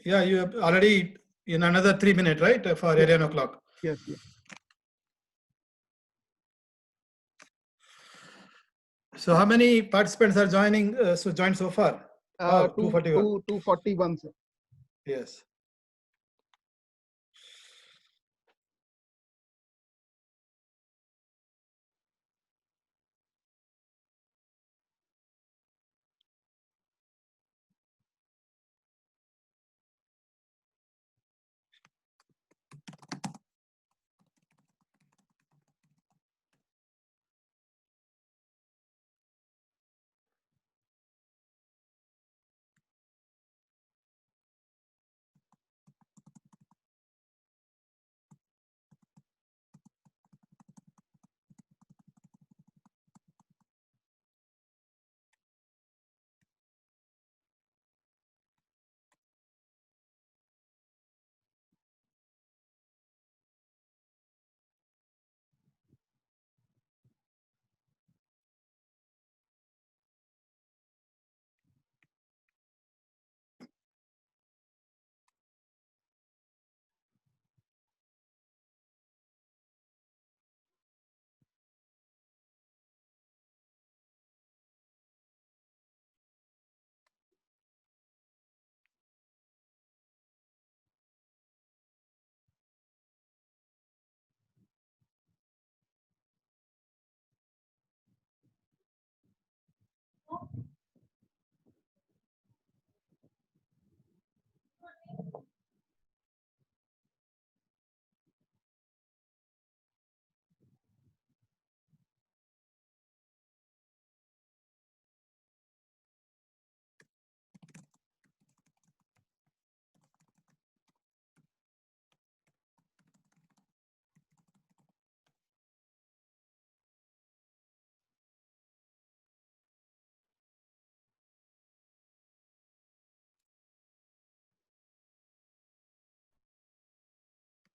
Yeah, you have already in another 3 minutes, right? For 11 o'clock. Yes, yes. So how many participants are joining? Joined so far? 241. 241, sir. Yes.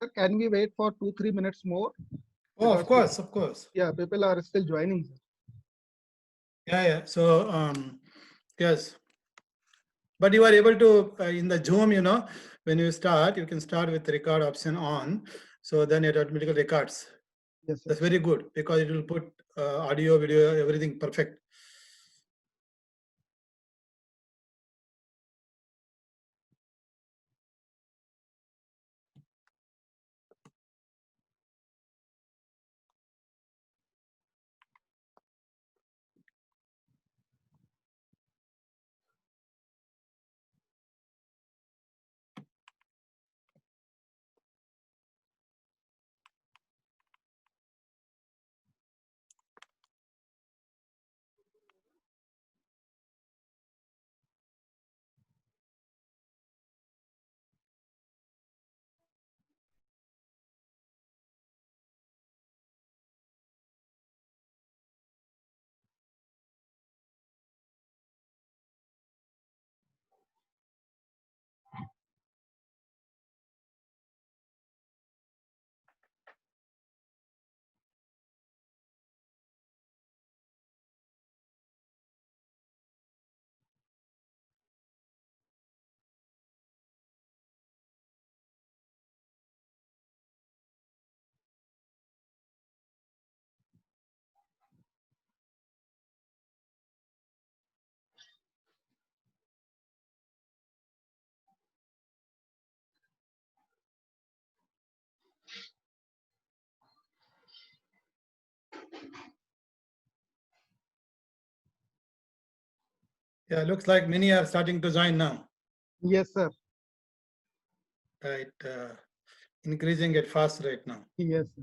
Sir, can we wait for 2-3 minutes more? Oh, of Because course, of course. Yeah, people are still joining, sir. Yeah. So, yes. But you are able to, in the Zoom, when you start, you can start with the record option on. So then it automatically records. Yes, sir. That's very good because it will put audio, video, everything perfect. Yeah, looks like many are starting to join now. Yes, sir. Right, increasing at fast rate now. Yes, sir.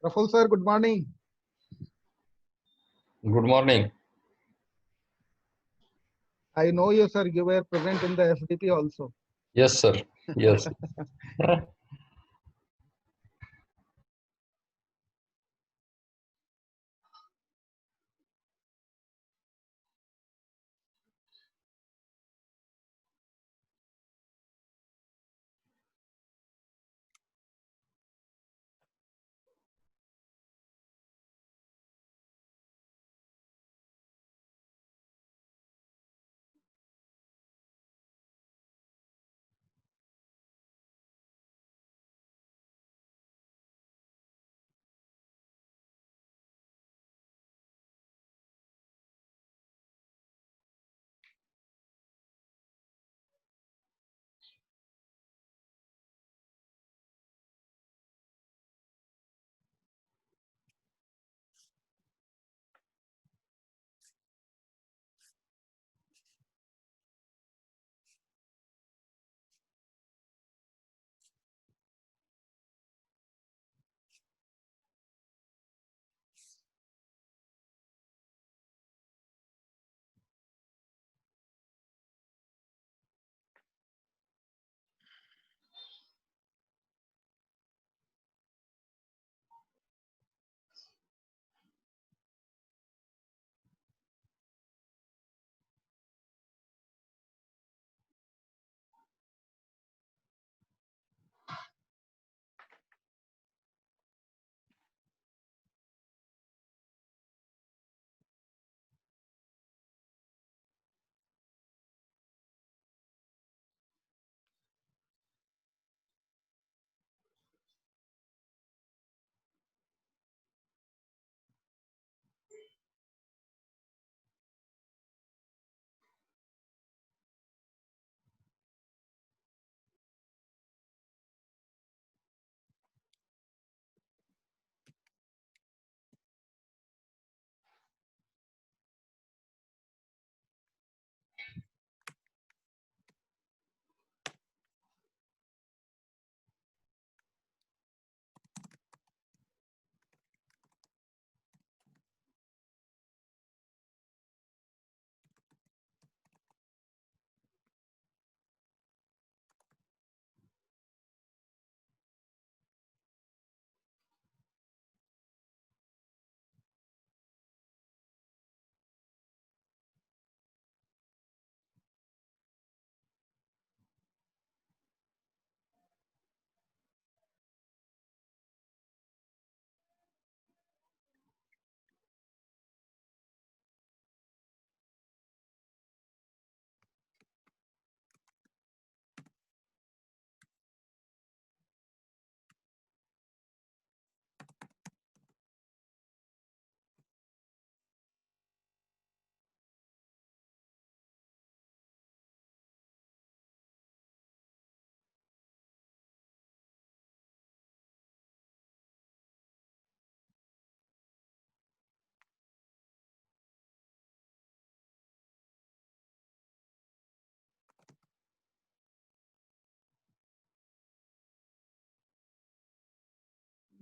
Raful sir, good morning. Good morning. I know you, sir. You were present in the FDP also. Yes, sir. Yes.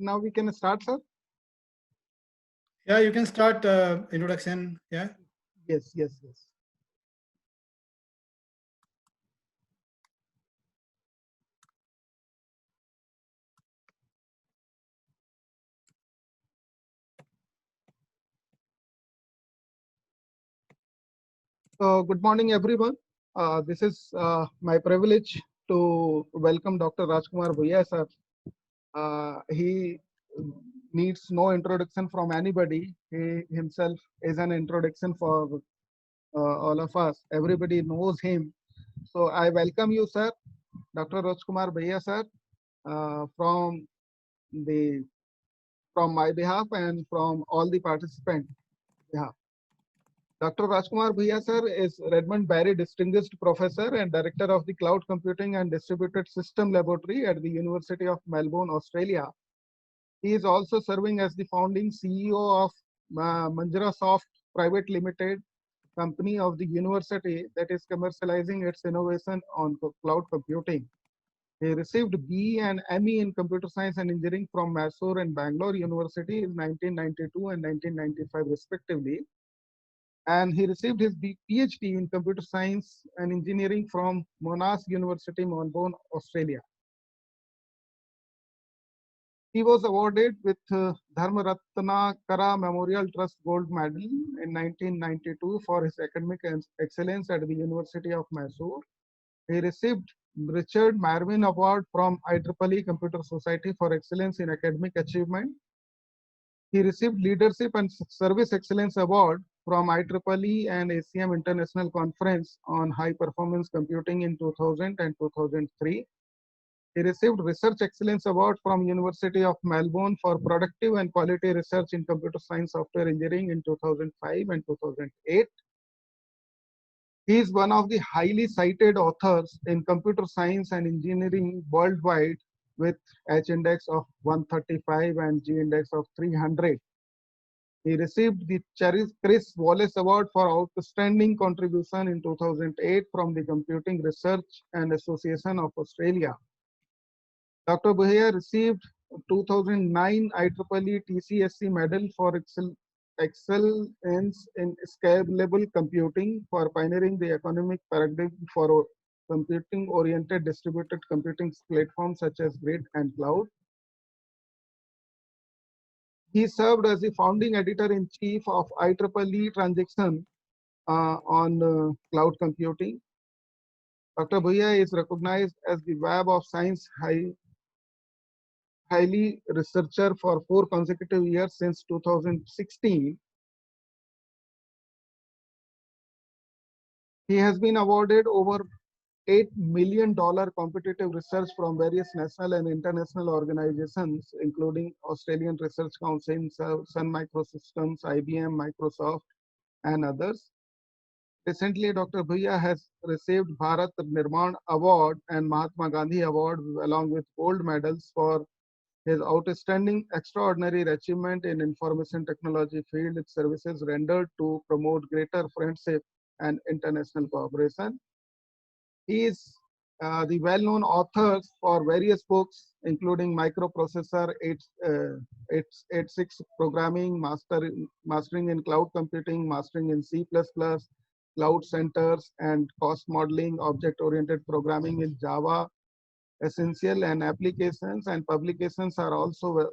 now we can start, sir? Yeah, you can start introduction. Yeah. Yes, yes, yes. So good morning, everyone. This is my privilege to welcome Dr. Rajkumar Bhuiya, sir. He needs no introduction from anybody. He himself is an introduction for all of us. Everybody knows him. So I welcome you, sir, Dr. Rajkumar Bhuiya, sir, from the from my behalf and from all the participants' behalf. Dr. Rajkumar Bhuiya, sir, is Redmond Barry Distinguished Professor and Director of the Cloud Computing and Distributed System Laboratory at the University of Melbourne, Australia. He is also serving as the founding CEO of Manjara Soft Private Limited, company of the university that is commercializing its innovation on cloud computing. He received BE and ME in Computer Science and Engineering from Mysore and Bangalore University in 1992 and 1995 respectively. And he received his PhD in Computer Science and Engineering from Monash University, Melbourne, Australia. He was awarded with Dharma Ratnakara Memorial Trust Gold Medal in 1992 for his academic excellence at the University of Mysore. He received Richard Marvin Award from IEEE Computer Society for Excellence in Academic Achievement. He received Leadership and Service Excellence Award from IEEE and ACM International Conference on High Performance Computing in 2000 and 2003. He received Research Excellence Award from University of Melbourne for productive and quality research in computer science software engineering in 2005 and 2008. He is one of the highly cited authors in computer science and engineering worldwide with H-index of 135 and G-index of 300. He received the Chris Wallace Award for Outstanding Contribution in 2008 from the Computing Research and Association of Australia. Dr. Bhuiya received 2009 IEEE TCSC Medal for excellence in scalable computing for pioneering the economic paradigm for computing-oriented distributed computing platforms such as Grid and Cloud. He served as the founding editor-in-chief of IEEE Transaction on cloud computing. Dr. Bhuiya is recognized as the Web of Science highly researcher for 4 consecutive years since 2016. He has been awarded over $8 million competitive research from various national and international organizations, including Australian Research Council, Sun Microsystems, IBM, Microsoft, and others. Recently, Dr. Bhuiya has received Bharat Nirman Award and Mahatma Gandhi Award along with gold medals for his outstanding extraordinary achievement in information technology field services rendered to promote greater friendship and international cooperation. He is the well-known author for various books, including Microprocessor 86 Programming, Mastering in Cloud Computing, Mastering in C++, Cloud Centers, and Cost Modeling, Object-Oriented Programming in Java, Essential and Applications, and publications are also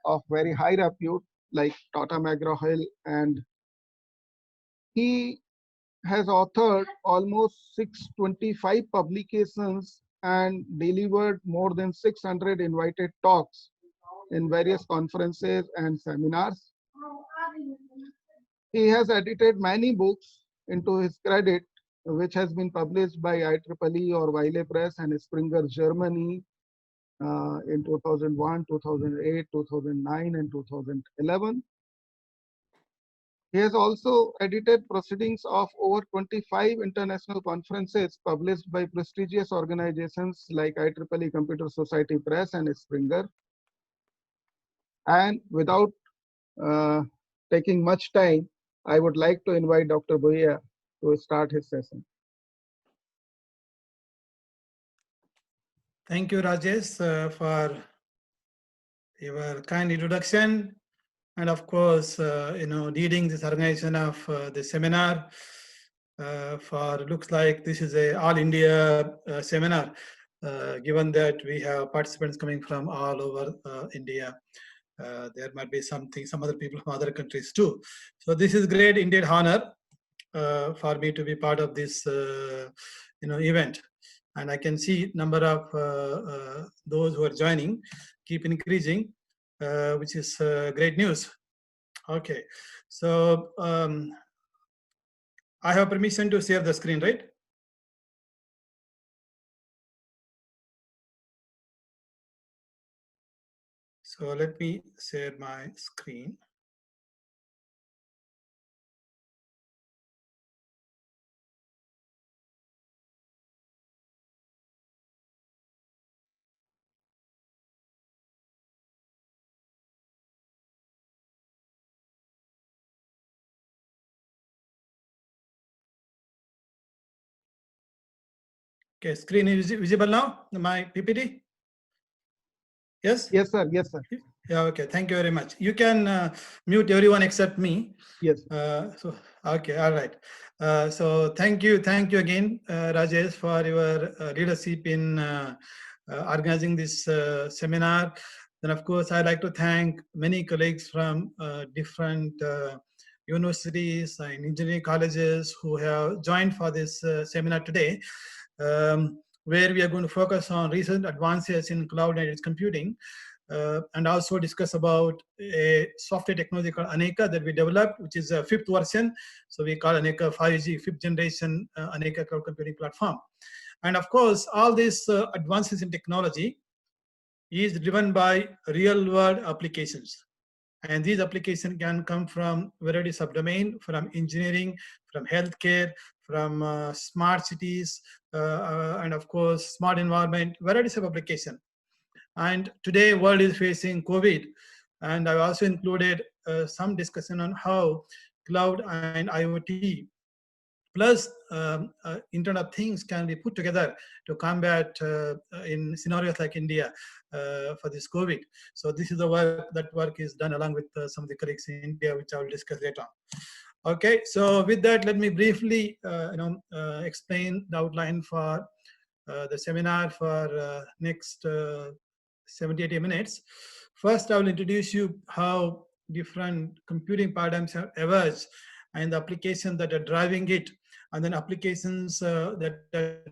of very high repute, like Tata McGraw-Hill, and he has authored almost 625 publications and delivered more than 600 invited talks in various conferences and seminars. He has edited many books into his credit, which has been published by IEEE or Wiley Press and Springer Germany in 2001, 2008, 2009, and 2011. He has also edited proceedings of over 25 international conferences published by prestigious organizations like IEEE Computer Society Press and Springer. And without taking much time, I would like to invite Dr. Bhuiya to start his session. Thank you, Rajesh, for your kind introduction, and of course, leading this organization of the seminar. For looks like this is a all India seminar, given that we have participants coming from all over India. There might be some other people from other countries too. So this is great, indeed honor for me to be part of this event. And I can see number of those who are joining keep increasing, which is great news. Okay, so I have permission to share the screen, right? So let me share my screen. Okay, screen is visible now, my PPT? Yes? Yes, sir. Yes, sir. Yeah, okay, thank you very much. You can mute everyone except me. Yes. So, okay, all right. So thank you again, Rajesh, for your leadership in organizing this seminar. Then, of course, I'd like to thank many colleagues from different universities and engineering colleges who have joined for this seminar today, where we are going to focus on recent advances in cloud and edge computing. And also discuss about a software technology called Aneka that we developed, which is a fifth version. So we call Aneka 5G, fifth generation Aneka cloud computing platform. And of course, all these advances in technology is driven by real world applications. And these applications can come from various subdomain, from engineering, from healthcare, from smart cities, and of course, smart environment, varieties of application. And today, world is facing COVID, and I've also included some discussion on how cloud and IoT plus Internet of Things can be put together to combat in scenarios like India for this COVID. So this is the work, that work is done along with some of the colleagues in India, which I will discuss later on. Okay, so with that, let me briefly explain the outline for the seminar for next 70-80 minutes. First, I will introduce you how different computing paradigms have emerged and the applications that are driving it, and then applications that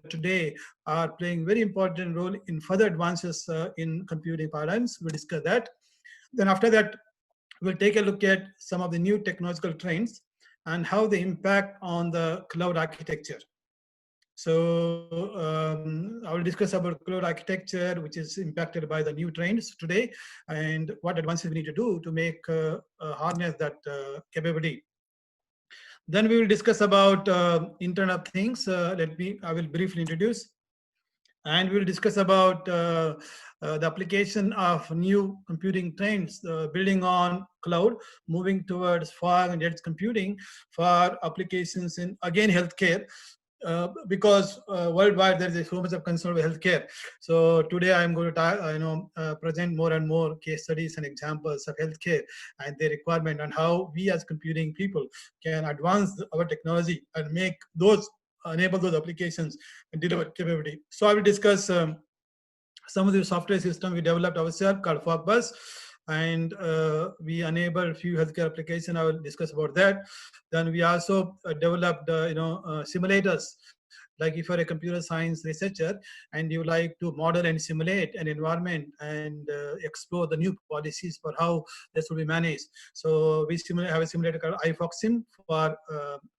today are playing very important role in further advances in computing paradigms. We'll discuss that. Then after that, we'll take a look at some of the new technological trends and how they impact on the cloud architecture. So I will discuss about cloud architecture, which is impacted by the new trends today, and what advances we need to do to make harness that capability. Then we will discuss about Internet of Things. I will briefly introduce. And we will discuss about the application of new computing trends, building on cloud, moving towards fog and edge computing for applications in, again, healthcare. Because worldwide there is so much of concern with healthcare. So today I am going to present more and more case studies and examples of healthcare and their requirement, and how we as computing people can advance our technology and make those, enable those applications and deliver capability. So I will discuss some of the software system we developed ourselves called Fogbus, and we enable few healthcare applications. I will discuss about that. Then we also developed simulators. Like if you're a computer science researcher and you like to model and simulate an environment and explore the new policies for how this will be managed. So we have a simulator called iFoxSim for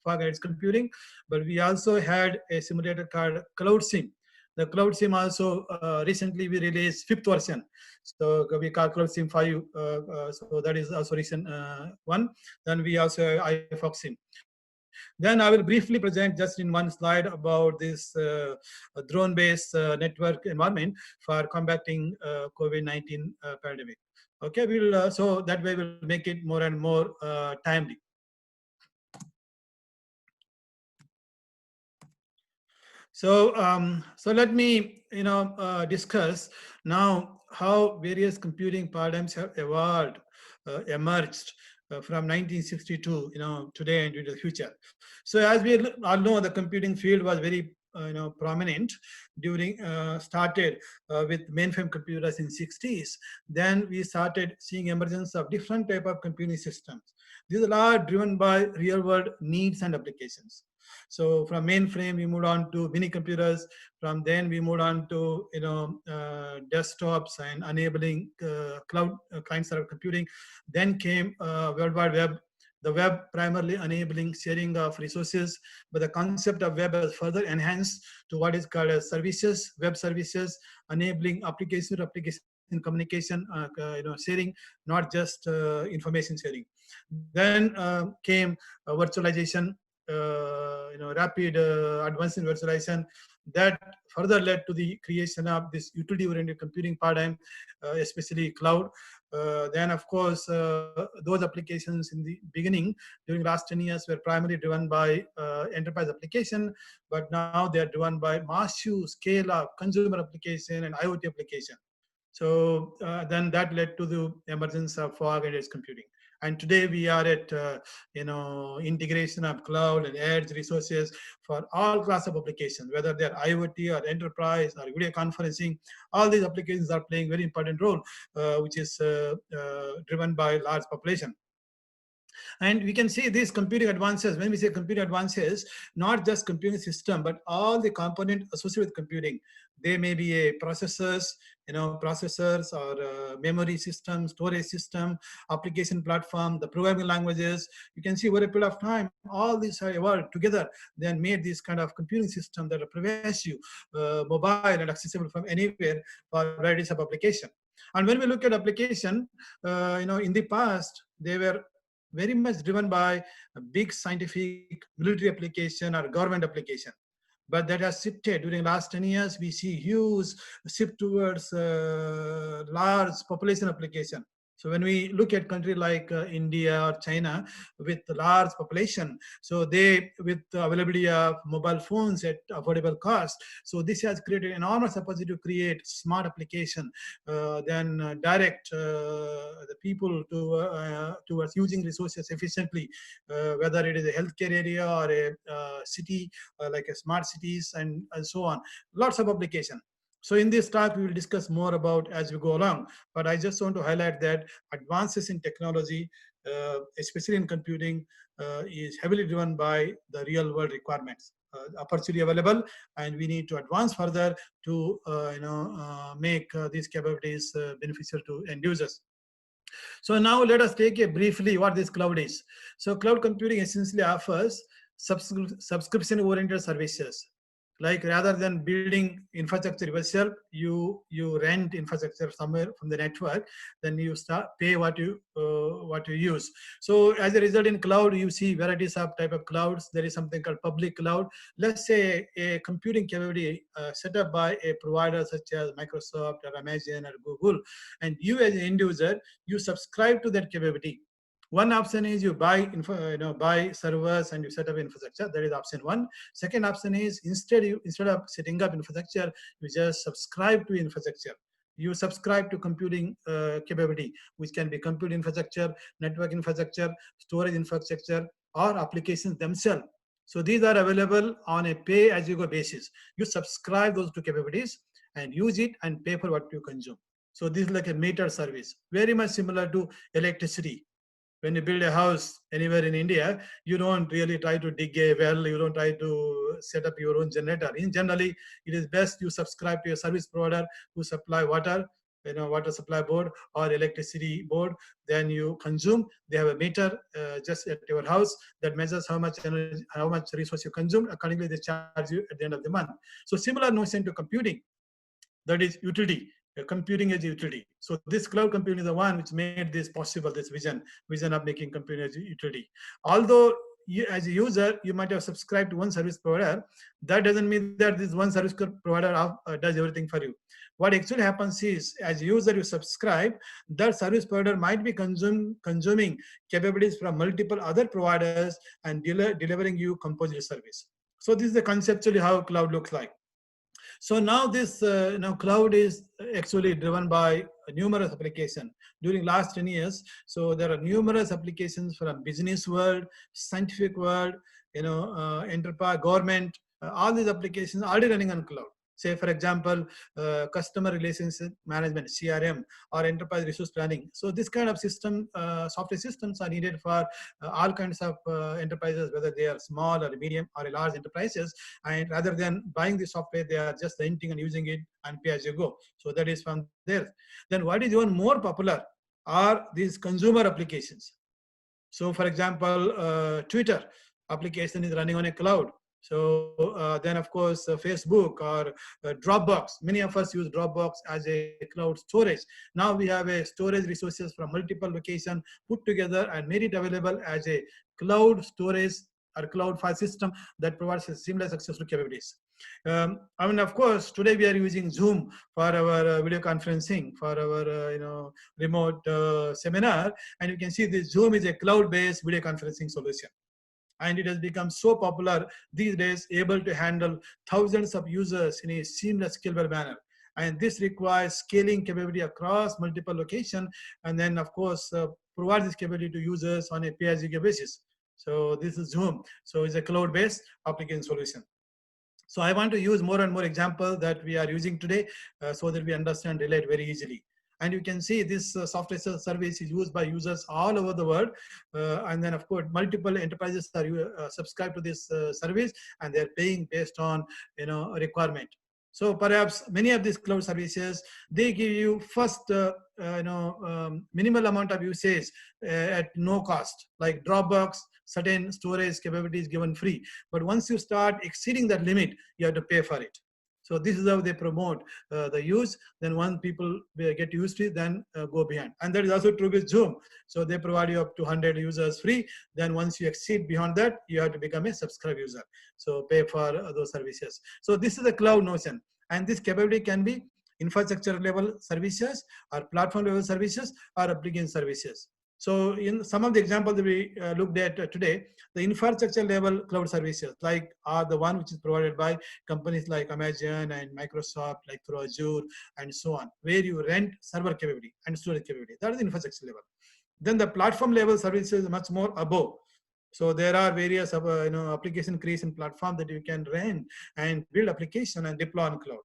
fog edge computing, but we also had a simulator called CloudSim. The CloudSim also recently we released fifth version. So we call CloudSim 5. So that is also recent one. Then we also have iFoxSim. Then I will briefly present just in one slide about this drone-based network environment for combating COVID-19 pandemic. Okay, we'll so that way we'll make it more and more timely. So, so let me, discuss now how various computing paradigms have evolved, emerged from 1962, today and into the future. So as we all know, the computing field was very prominent during started with mainframe computers in 60s. Then we started seeing emergence of different type of computing systems. These are all driven by real world needs and applications. So from mainframe we moved on to mini computers. From then we moved on to desktops and enabling cloud client server computing. Then came World Wide Web, the web primarily enabling sharing of resources, but the concept of web is further enhanced to what is called as services, web services, enabling application to application communication, sharing, not just information sharing. Then came virtualization, rapid advance in virtualization that further led to the creation of this utility-oriented computing paradigm, especially cloud. Then, of course, those applications in the beginning during last 10 years were primarily driven by enterprise application, but now they are driven by massive scale of consumer application and IoT application. So then that led to the emergence of fog and edge computing. And today we are at integration of cloud and edge resources for all class of applications, whether they're IoT or enterprise or video conferencing. All these applications are playing very important role, which is driven by large population. And we can see these computing advances. When we say computing advances, not just computing system, but all the component associated with computing. They may be a processors, or memory system, storage system, application platform, the programming languages. You can see over a period of time, all these have evolved together, then made this kind of computing system that are pervasive, mobile and accessible from anywhere for varieties of application. And when we look at application, in the past, they were very much driven by a big scientific military application or government application. But that has shifted during last 10 years. We see huge shift towards large population application. So when we look at country like India or China with large population, so they with the availability of mobile phones at affordable cost, so this has created enormous opportunity to create smart application, then direct the people towards using resources efficiently, whether it is a healthcare area or a city like a smart cities and so on. Lots of application. So in this talk, we will discuss more about as we go along. But I just want to highlight that advances in technology, especially in computing, is heavily driven by the real world requirements. Opportunity available, and we need to advance further to make these capabilities beneficial to end users. So now let us take a briefly what this cloud is. So cloud computing essentially offers subscription-oriented services. Like rather than building infrastructure yourself, you rent infrastructure somewhere from the network, then you start pay what you use. So as a result, in cloud you see varieties of type of clouds. There is something called public cloud. Let's say a computing capability set up by a provider such as Microsoft or Amazon or Google, and you as an end user, you subscribe to that capability. One option is you buy buy servers and you set up infrastructure. That is option one. Second option is instead of setting up infrastructure, you just subscribe to infrastructure. You subscribe to computing capability, which can be compute infrastructure, network infrastructure, storage infrastructure, or applications themselves. So these are available on a pay-as-you-go basis. You subscribe those two capabilities and use it and pay for what you consume. So this is like a meter service, very much similar to electricity. When you build a house anywhere in India, you don't really try to dig a well, you don't try to set up your own generator. In generally, it is best you subscribe to a service provider who supply water, water supply board or electricity board, then you consume. They have a meter just at your house that measures how much energy, how much resource you consume. Accordingly, they charge you at the end of the month. So similar notion to computing, that is utility. Computing as utility. So this cloud computing is the one which made this possible, this vision of making computing as utility. Although you, as a user, you might have subscribed to one service provider, that doesn't mean that this one service provider does everything for you. What actually happens is, as a user, you subscribe, that service provider might be consuming capabilities from multiple other providers and delivering you composite service. So this is the conceptually how cloud looks like. So now this cloud is actually driven by numerous applications during last 10 years. So there are numerous applications from business world, scientific world, enterprise, government. All these applications are already running on cloud. Say, for example, customer relationship management, CRM, or enterprise resource planning. So this kind of system, software systems are needed for all kinds of enterprises, whether they are small or medium or large enterprises. And rather than buying the software, they are just renting and using it and pay as you go. So that is from there. Then what is even more popular are these consumer applications. So for example, Twitter application is running on a cloud. So then of course, Facebook or Dropbox, many of us use Dropbox as a cloud storage. Now we have a storage resources from multiple locations put together and made it available as a cloud storage or cloud file system that provides a seamless access to capabilities. I mean, of course, today we are using Zoom for our video conferencing, for our remote seminar, and you can see this Zoom is a cloud-based video conferencing solution. And it has become so popular these days, able to handle thousands of users in a seamless, scalable manner. And this requires scaling capability across multiple locations, and then of course, provide this capability to users on a pay-as-you-go basis. So this is Zoom. So it's a cloud-based application solution. So I want to use more and more examples that we are using today so that we understand, relate very easily. And you can see this software service is used by users all over the world. And then of course, multiple enterprises are subscribed to this service, and they're paying based on a requirement. So perhaps many of these cloud services, they give you first minimal amount of usage at no cost, like Dropbox, certain storage capabilities given free. But once you start exceeding that limit, you have to pay for it. So this is how they promote the use. Then once people get used to it, then go beyond. And that is also true with Zoom. So they provide you up to 100 users free. Then once you exceed beyond that, you have to become a subscribe user. So pay for those services. So this is a cloud notion. And this capability can be infrastructure level services or platform level services or application services. So in some of the examples that we looked at today, the infrastructure level cloud services like are the one which is provided by companies like Amazon and Microsoft, like through Azure and so on, where you rent server capability and storage capability. That is the infrastructure level. Then the platform level services is much more above. So there are various application creation platform that you can rent and build application and deploy on cloud.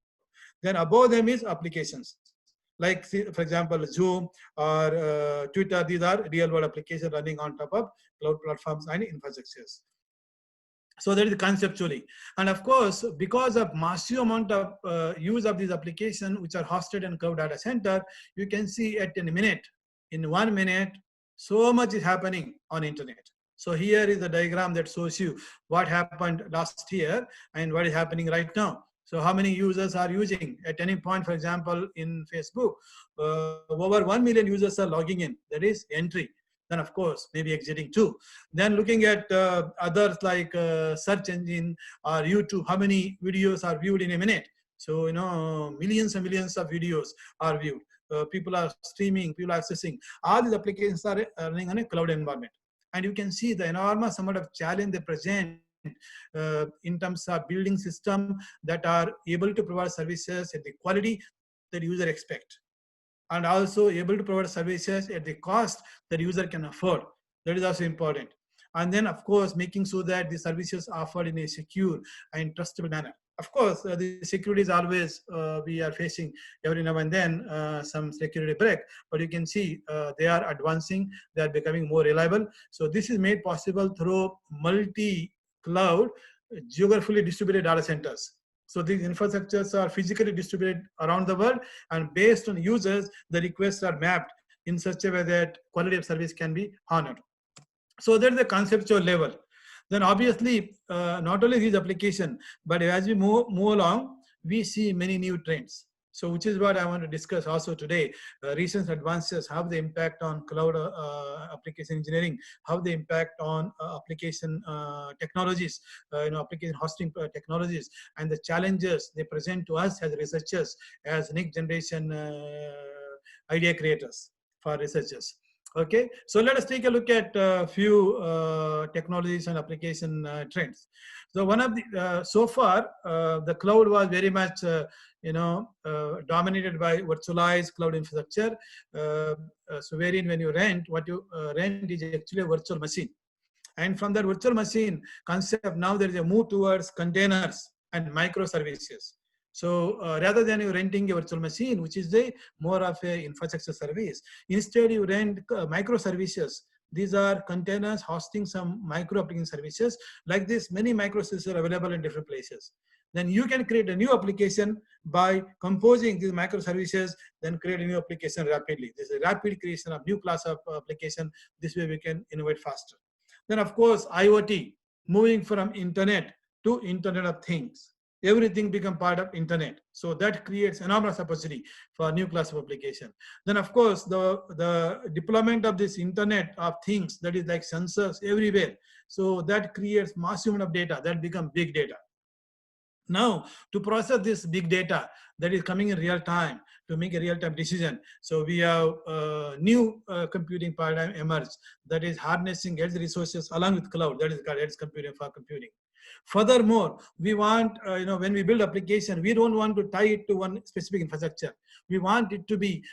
Then above them is applications. Like, for example, Zoom or Twitter, these are real-world applications running on top of cloud platforms and infrastructures. So that is conceptually. And of course, because of massive amount of use of these applications, which are hosted in cloud data center, you can see at in 1 minute, so much is happening on internet. So here is a diagram that shows you what happened last year and what is happening right now. So how many users are using at any point, for example, in Facebook, over 1 million users are logging in, that is entry. Then of course, maybe exiting too. Then looking at others like search engine or YouTube, how many videos are viewed in a minute. So, millions and millions of videos are viewed. People are streaming, people are accessing. All these applications are running on a cloud environment. And you can see the enormous amount of challenge they present in terms of building systems that are able to provide services at the quality that user expect, and also able to provide services at the cost that user can afford. That is also important. And then of course, making sure that the services are offered in a secure and trustable manner. Of course, the security is always, we are facing every now and then some security break, but you can see they are advancing, they are becoming more reliable. So this is made possible through multi-cloud, geographically distributed data centers. So these infrastructures are physically distributed around the world, and based on users, the requests are mapped in such a way that quality of service can be honored. So that's the conceptual level. Then obviously, not only these applications, but as we move along, we see many new trends. So which is what I want to discuss also today. Recent advances, how they impact on cloud application engineering, how they impact on application technologies, application hosting technologies, and the challenges they present to us as researchers, as next generation idea creators for researchers. Okay, so let us take a look at a few technologies and application trends. So one of the so far the cloud was very much dominated by virtualized cloud infrastructure. So wherein when you rent, what you rent is actually a virtual machine, and from that virtual machine concept, now there is a move towards containers and microservices. So rather than you renting a virtual machine, which is a more of a infrastructure service, instead you rent microservices. These are containers hosting some micro application services. Like this, many microservices are available in different places. Then you can create a new application by composing these microservices, then create a new application rapidly. This is a rapid creation of new class of application. This way we can innovate faster. Then of course, IoT, moving from internet to Internet of Things. Everything become part of internet. So that creates enormous opportunity for new class of application. Then of course, the deployment of this Internet of Things, that is like sensors everywhere. So that creates massive amount of data that become big data. Now, to process this big data that is coming in real time, to make a real-time decision, so we have new computing paradigm emerged, that is harnessing edge resources along with cloud, that is called edge computing for computing. Furthermore, we want, when we build application, we don't want to tie it to one specific infrastructure. We want it to be,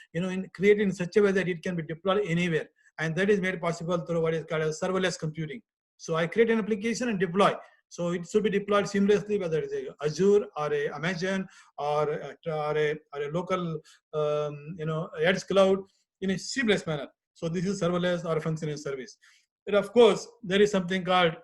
created in such a way that it can be deployed anywhere. And that is made possible through what is called as serverless computing. So I create an application and deploy. So it should be deployed seamlessly, whether it's a Azure or a Amazon or a local, edge cloud in a seamless manner. So this is serverless or functioning service. And of course, there is something called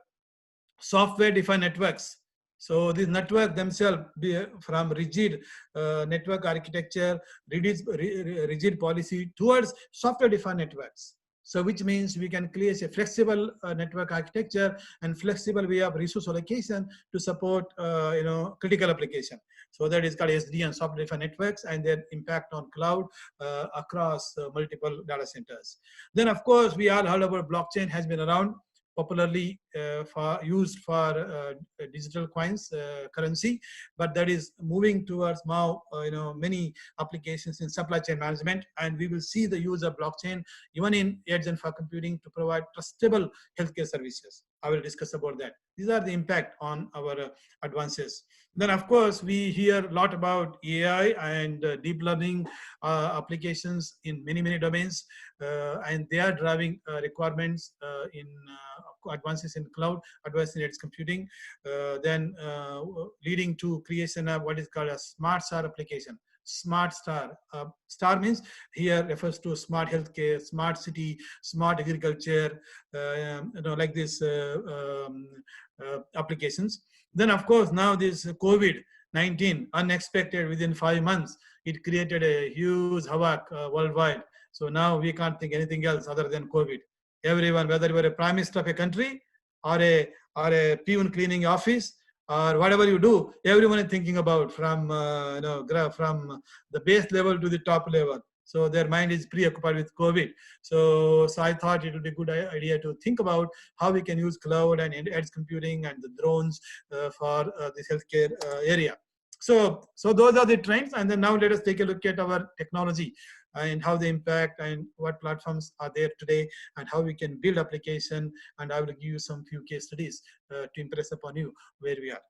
software-defined networks. So these networks themselves be from rigid network architecture, rigid policy towards software-defined networks. So which means we can create a flexible network architecture and flexible way of resource allocation to support critical application. So that is called SDN, software-defined networks, and their impact on cloud across multiple data centers. Then of course we all heard about blockchain, has been around, popularly used for digital coins, currency, but that is moving towards now many applications in supply chain management, and we will see the use of blockchain even in edge and fog computing to provide trustable healthcare services. I will discuss about that. These are the impact on our advances. Then of course we hear a lot about AI and deep learning applications in many domains, and they are driving requirements in advances in cloud, advances in edge computing, then leading to creation of what is called a smart star application. Smart star. Star means here refers to smart healthcare, smart city, smart agriculture, like this applications. Then of course now this COVID-19, unexpected within 5 months, it created a huge havoc worldwide. So now we can't think anything else other than COVID. Everyone, whether you are a prime minister of a country or a peon cleaning office or whatever you do, everyone is thinking about from from the base level to the top level. So their mind is preoccupied with COVID. So I thought it would be a good idea to think about how we can use cloud and edge computing and the drones for this healthcare area. So those are the trends. And then now let us take a look at our technology and how they impact and what platforms are there today and how we can build application. And I will give you some few case studies to impress upon you where we are.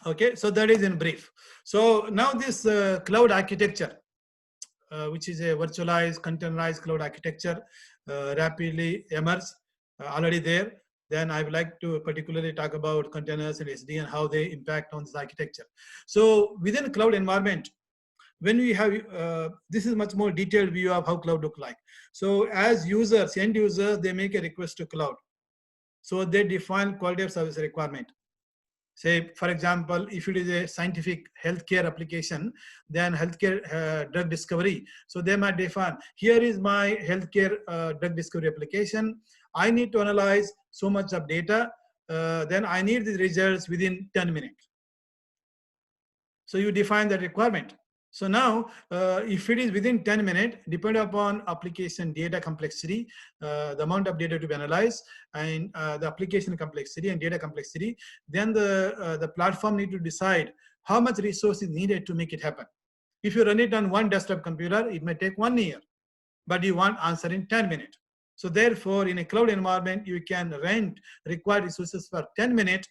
Okay, so that is in brief. So now this cloud architecture, which is a virtualized, containerized cloud architecture, rapidly emerged, already there. Then I would like to particularly talk about containers and SD and how they impact on this architecture. So within cloud environment, when we have, this is much more detailed view of how cloud look like. So as users, end users, they make a request to cloud. So they define quality of service requirement. Say, for example, if it is a scientific healthcare application, then healthcare drug discovery. So they might define, here is my healthcare drug discovery application. I need to analyze so much of data. Then I need the results within 10 minutes. So you define that requirement. So now, if it is within 10 minutes, depending upon application data complexity, the amount of data to be analyzed, and the application complexity and data complexity, then the platform need to decide how much resource is needed to make it happen. If you run it on one desktop computer, it may take 1 year, but you want answer in 10 minutes. So therefore, in a cloud environment, you can rent required resources for 10 minutes.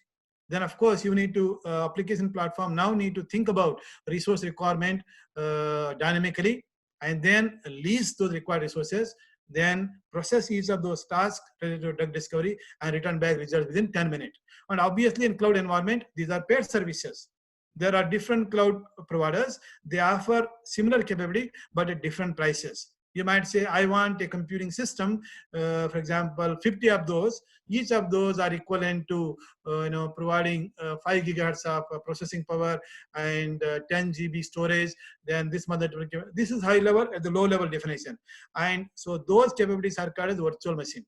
Then of course you need to application platform now need to think about resource requirement dynamically, and then lease those required resources, then process each of those tasks related to drug discovery and return back results within 10 minutes. And obviously in cloud environment, these are paid services. There are different cloud providers. They offer similar capability, but at different prices. You might say, I want a computing system, for example, 50 of those. Each of those are equivalent to, providing 5 gigahertz of processing power and 10 GB storage. Then this mother, this is high level. At the low level definition, and so those capabilities are called as virtual machine.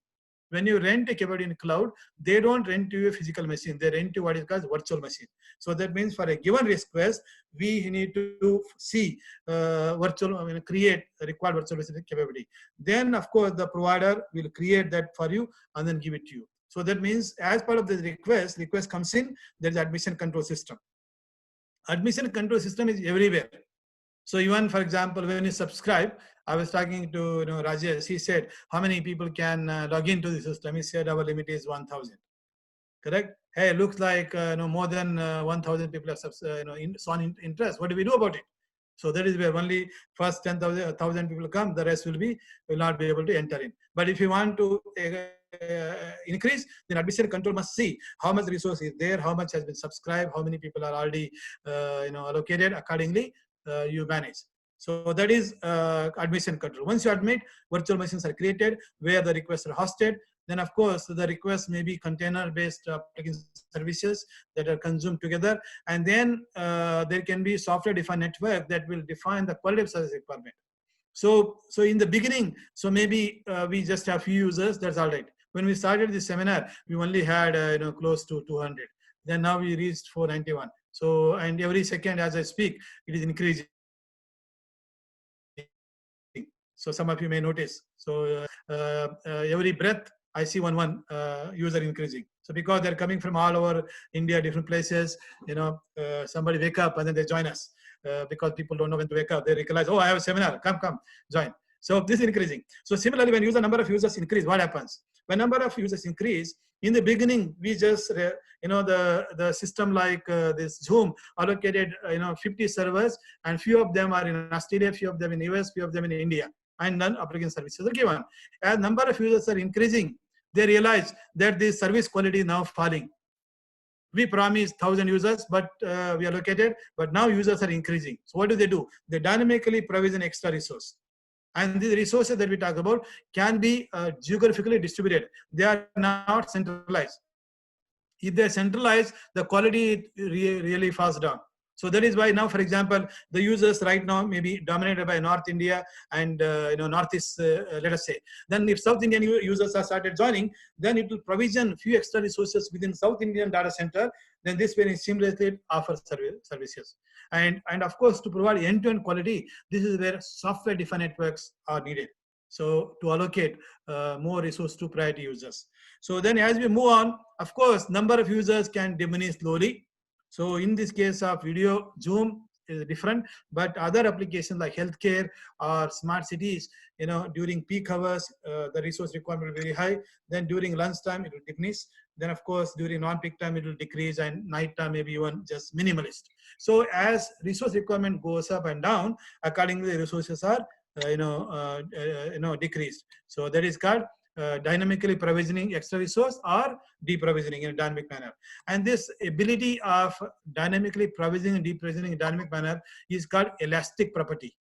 When you rent a capability in cloud, they don't rent to a physical machine. They rent to what is called virtual machine. So that means for a given request, we need to see create a required virtual machine capability. Then of course the provider will create that for you and then give it to you. So that means as part of the request comes in, there is admission control system. Admission control system is everywhere. So even for example, when you subscribe, I was talking to Rajesh. He said, how many people can log into the system? He said our limit is 1,000. Correct? Hey, looks like more than 1,000 people have shown interest. What do we do about it? So that is where only first 10,000 people come. The rest will not be able to enter in. But if you want to increase, then admission control must see how much resource is there, how much has been subscribed, how many people are already allocated. Accordingly, you manage. So that is admission control. Once you admit, virtual machines are created where the requests are hosted. Then of course the request may be container-based application services that are consumed together, and then there can be software-defined network that will define the quality of service requirement. So in the beginning, so maybe we just have few users. That's all right. When we started this seminar, we only had close to 200. Then now we reached 491. So and every second as I speak, it is increasing. So some of you may notice. So every breath, I see one user increasing. So because they're coming from all over India, different places, somebody wake up and then they join us because people don't know when to wake up. They realize, oh, I have a seminar. Come, join. So this is increasing. So similarly, when number of users increase, what happens? When number of users increase, in the beginning, we just, the system like this Zoom allocated, 50 servers, and few of them are in Australia, few of them in US, few of them in India, and none application services are given. As number of users are increasing, they realize that the service quality is now falling. We promised 1,000 users, but we allocated, but now users are increasing. So what do? They dynamically provision extra resource. And these resources that we talk about can be geographically distributed. They are not centralized. If they're centralized, the quality really falls down. So that is why now, for example, the users right now may be dominated by North India and Northeast, let us say. Then if South Indian users are started joining, then it will provision few extra resources within South Indian data center. Then this way seamlessly offer services. And of course, to provide end-to-end quality, this is where software-defined networks are needed. So to allocate more resource to priority users. So then as we move on, of course, number of users can diminish slowly. So in this case of video, Zoom is different, but other applications like healthcare or smart cities, during peak hours, the resource requirement will be very high. Then during lunchtime, it will diminish. Then of course, during non-peak time, it will decrease, and night time, maybe even just minimalist. So as resource requirement goes up and down, accordingly, the resources are, decreased. So that is called dynamically provisioning extra resource or deprovisioning in a dynamic manner. And this ability of dynamically provisioning and deprovisioning in a dynamic manner is called elastic property.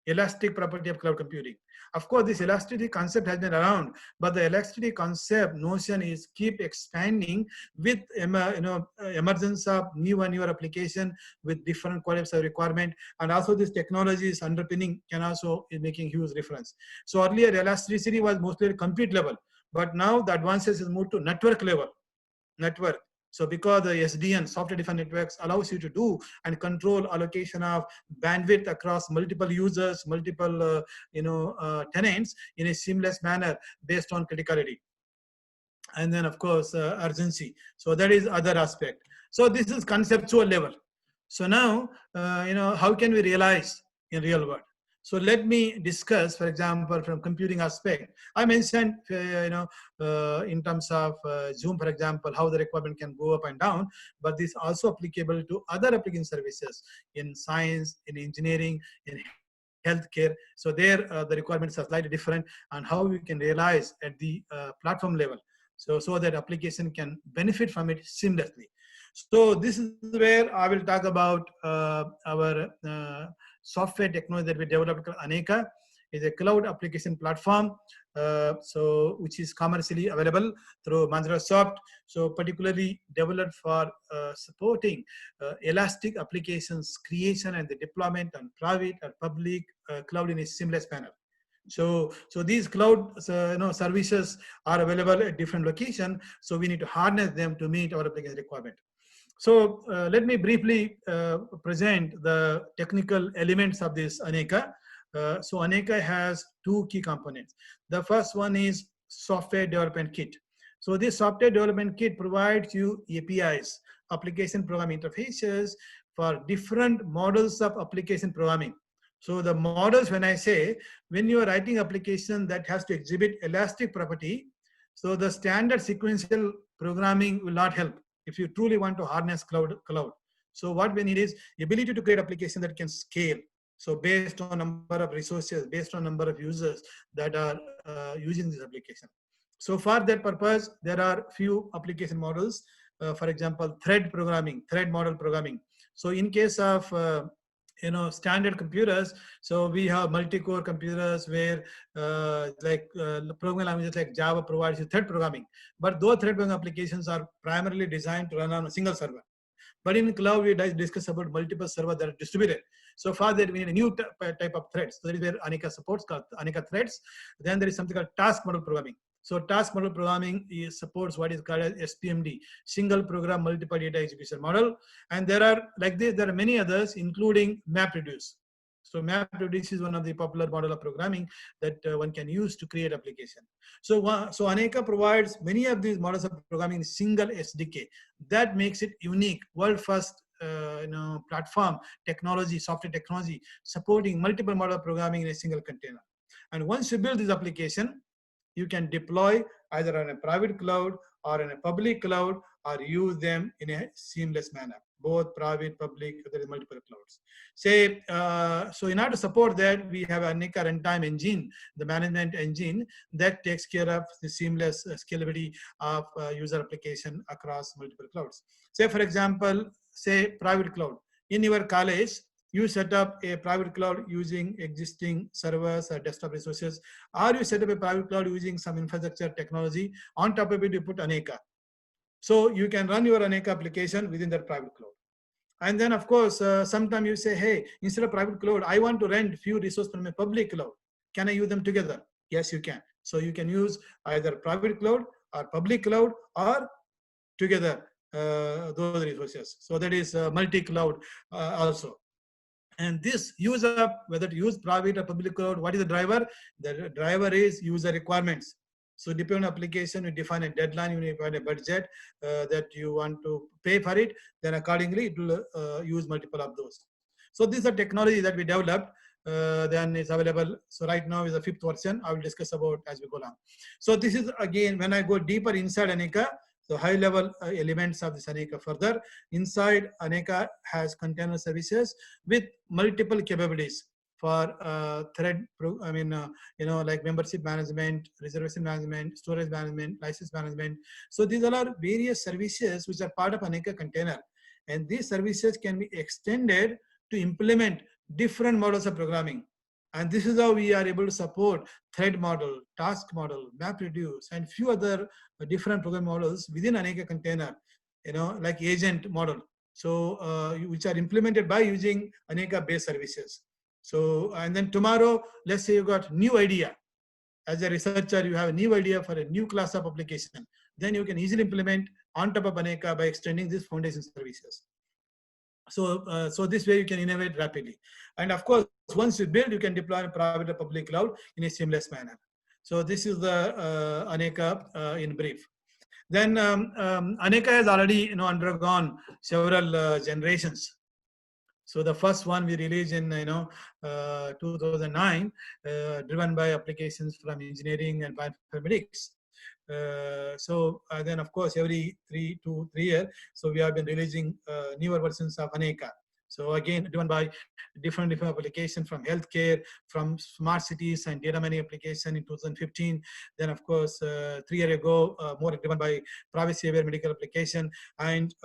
Elastic property of cloud computing. Of course, this elasticity concept has been around, but the elasticity concept notion is keep expanding with emergence of newer application with different quality of requirement, and also this technology is underpinning can also is making huge difference. So earlier elasticity was mostly at compute level, but now the advances is moved to network level. So because the SDN, software-defined networks, allows you to do and control allocation of bandwidth across multiple users, multiple tenants in a seamless manner based on criticality. And then of course urgency. So that is other aspect. So this is conceptual level. So now how can we realize in real world? So let me discuss, for example, from computing aspect. I mentioned, in terms of Zoom, for example, how the requirement can go up and down, but this also applicable to other application services in science, in engineering, in healthcare. So there, the requirements are slightly different, and how we can realize at the platform level, so that application can benefit from it seamlessly. So this is where I will talk about our software technology that we developed called Aneka. Is a cloud application platform, which is commercially available through Microsoft. So particularly developed for supporting elastic applications creation and the deployment on private or public cloud in a seamless manner. So these cloud services are available at different locations. So we need to harness them to meet our application requirement. So let me briefly present the technical elements of this Aneka. So Aneka has two key components. The first one is software development kit. So this software development kit provides you APIs, application programming interfaces, for different models of application programming. So the models, when I say, when you are writing application that has to exhibit elastic property, so the standard sequential programming will not help if you truly want to harness cloud. So what we need is ability to create application that can scale. So based on number of resources, based on number of users that are using this application. So for that purpose, there are few application models. For example, thread programming, thread model programming. So in case of standard computers, so we have multi-core computers where programming languages like Java provides you thread programming, but those thread programming applications are primarily designed to run on a single server. But in cloud, we discuss about multiple servers that are distributed. So for that, we need a new type of threads. So that is where Aneka supports, called Aneka threads. Then there is something called task model programming. So task model programming supports what is called as SPMD, single program multiple data execution model. And there are like this, there are many others, including MapReduce. So MapReduce is one of the popular model of programming that one can use to create application. So Aneka provides many of these models of programming in single SDK. That makes it unique, world first platform technology, software technology, supporting multiple model of programming in a single container. And once you build this application, you can deploy either on a private cloud or in a public cloud, or use them in a seamless manner, both private, public, there is multiple clouds. So in order to support that, we have Aneka runtime engine, the management engine that takes care of the seamless scalability of user application across multiple clouds. Say for example, say private cloud. In your college, you set up a private cloud using existing servers or desktop resources, or you set up a private cloud using some infrastructure technology. On top of it, you put Aneka. So you can run your Aneka application within that private cloud. And then of course, sometimes you say, hey, instead of private cloud, I want to rent few resources from a public cloud. Can I use them together? Yes, you can. So you can use either private cloud or public cloud or together those resources. So that is multi-cloud also. And this use of whether to use private or public cloud, what is the driver? The driver is user requirements. So depending on application, you define a deadline, you define a budget that you want to pay for it. Then accordingly, it will use multiple of those. So this is a technology that we developed. Then it's available. So right now is the 5th version. I will discuss about as we go along. So this is again, when I go deeper inside Aneka, so high level elements of this Aneka further. Inside Aneka has container services with multiple capabilities for thread, like membership management, reservation management, storage management, license management. So these all are various services which are part of Aneka container. And these services can be extended to implement different models of programming. And this is how we are able to support thread model, task model, MapReduce, and few other different program models within Aneka container, like agent model. So which are implemented by using Aneka based services. So, and then tomorrow, let's say you got new idea. As a researcher, you have a new idea for a new class of application. Then you can easily implement on top of Aneka by extending these foundation services. So, so this way you can innovate rapidly. And of course, once you build, you can deploy in private or public cloud in a seamless manner. So this is the Aneka in brief. Then Aneka has already undergone several generations. So the first one we released in 2009, driven by applications from engineering and bioinformatics. Then of course every 3 years, so we have been releasing newer versions of Aneka. So again, driven by different applications from healthcare, from smart cities and data mining application in 2015. Then of course, 3 years ago, more driven by privacy aware medical application. And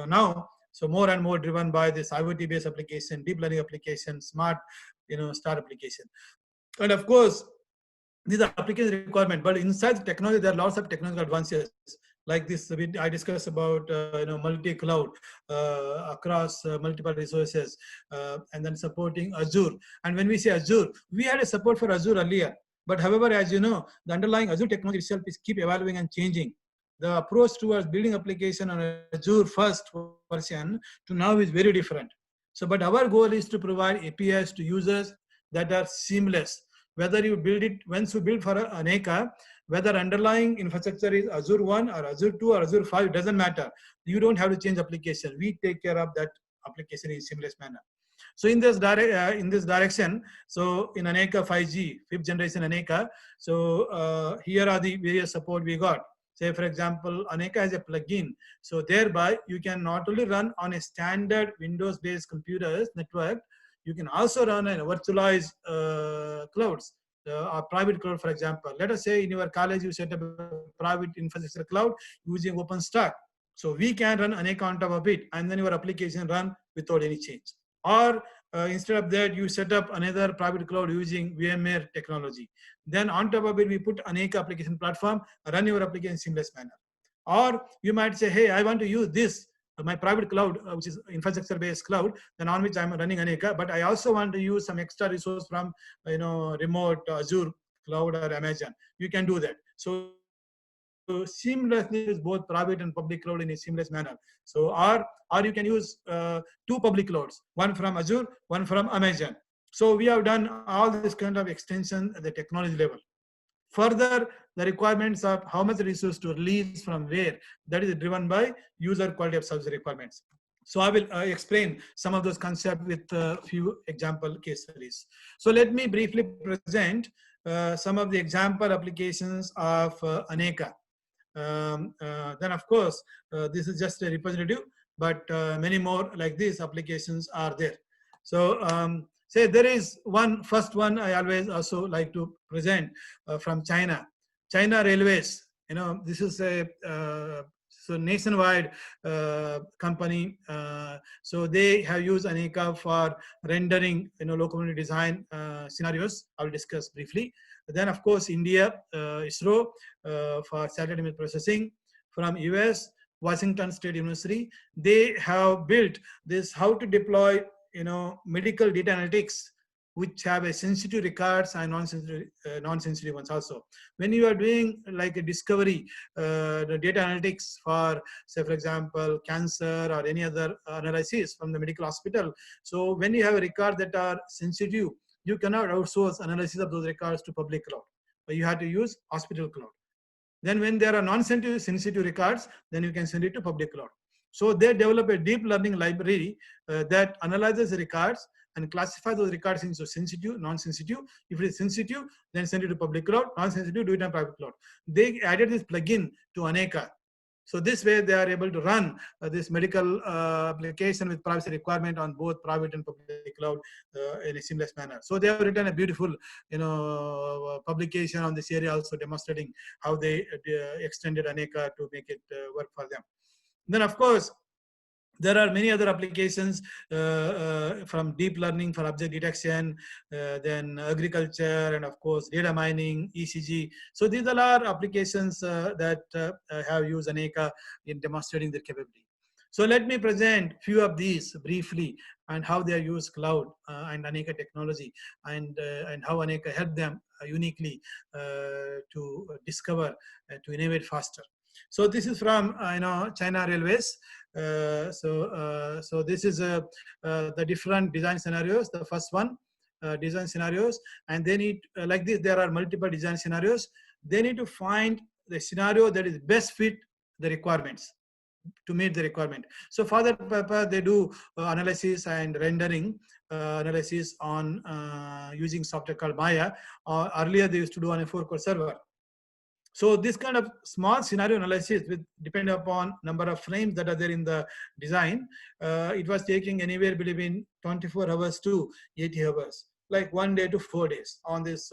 now, so more and more driven by this IoT based application, deep learning application, smart, star application. And of course, these are application requirement, but inside the technology, there are lots of technological advances. Like this, I discussed about multi-cloud across multiple resources, and then supporting Azure. And when we say Azure, we had a support for Azure earlier, but however, as you know, the underlying Azure technology itself is keep evolving and changing. The approach towards building application on Azure first version to now is very different. So, but our goal is to provide APIs to users that are seamless. Whether you build it, once you build for Aneka, whether underlying infrastructure is Azure 1 or Azure 2 or Azure 5, doesn't matter. You don't have to change application. We take care of that application in seamless manner. So in this direction, so in Aneka 5G, 5th generation Aneka, so here are the various support we got. Say for example, Aneka has a plugin. So thereby you can not only run on a standard Windows-based computers network, you can also run a virtualized clouds, a private cloud, for example. Let us say in your college, you set up a private infrastructure cloud using OpenStack. So we can run Aneka on top of it, and then your application run without any change. Or instead of that, you set up another private cloud using VMware technology. Then on top of it, we put Aneka application platform, run your application in seamless manner. Or you might say, hey, I want to use this, my private cloud, which is infrastructure-based cloud, then on which I'm running Aneka, but I also want to use some extra resource from, remote Azure cloud or Amazon. You can do that. So seamlessly use both private and public cloud in a seamless manner. So, or you can use 2 public clouds, one from Azure, one from Amazon. So we have done all this kind of extension at the technology level. Further, the requirements of how much resource to release from where, that is driven by user quality of service requirements. So I will explain some of those concepts with a few example case studies. So let me briefly present some of the example applications of Aneka. Then of course, this is just a representative, but many more like these applications are there. So say there is first one I always also like to present from China. China Railways, this is a so nationwide company. So they have used Aneka for rendering, locomotive design scenarios. I will discuss briefly. Then of course, India, ISRO for satellite image processing. From US, Washington State University, they have built this how to deploy, medical data analytics, which have a sensitive records and non-sensitive ones also. When you are doing like a discovery, the data analytics for, say for example, cancer or any other analysis from the medical hospital. So when you have a record that are sensitive, you cannot outsource analysis of those records to public cloud, but you have to use hospital cloud. Then when there are non-sensitive records, then you can send it to public cloud. So they develop a deep learning library that analyzes the records and classify those records into sensitive, non-sensitive. If it is sensitive, then send it to public cloud. Non-sensitive, do it on private cloud. They added this plugin to Aneka. So this way they are able to run this medical application with privacy requirement on both private and public cloud in a seamless manner. So they have written a beautiful, publication on this area, also demonstrating how they extended Aneka to make it work for them. Then of course, there are many other applications from deep learning for object detection, then agriculture, and of course, data mining, ECG. So these all are applications that have used Aneka in demonstrating their capability. So let me present few of these briefly and how they use cloud and Aneka technology, and how Aneka helped them uniquely to discover, to innovate faster. So this is from China Railways. So this is the different design scenarios. The first one, design scenarios, and they need like this. There are multiple design scenarios. They need to find the scenario that is best fit the requirements. to meet the requirement. So for that purpose, they do analysis and rendering analysis on using software called Maya. Earlier, they used to do on a 4-core server. So this kind of small scenario analysis with depending upon number of frames that are there in the design, it was taking anywhere between 24 hours to 80 hours, like 1 day to 4 days on this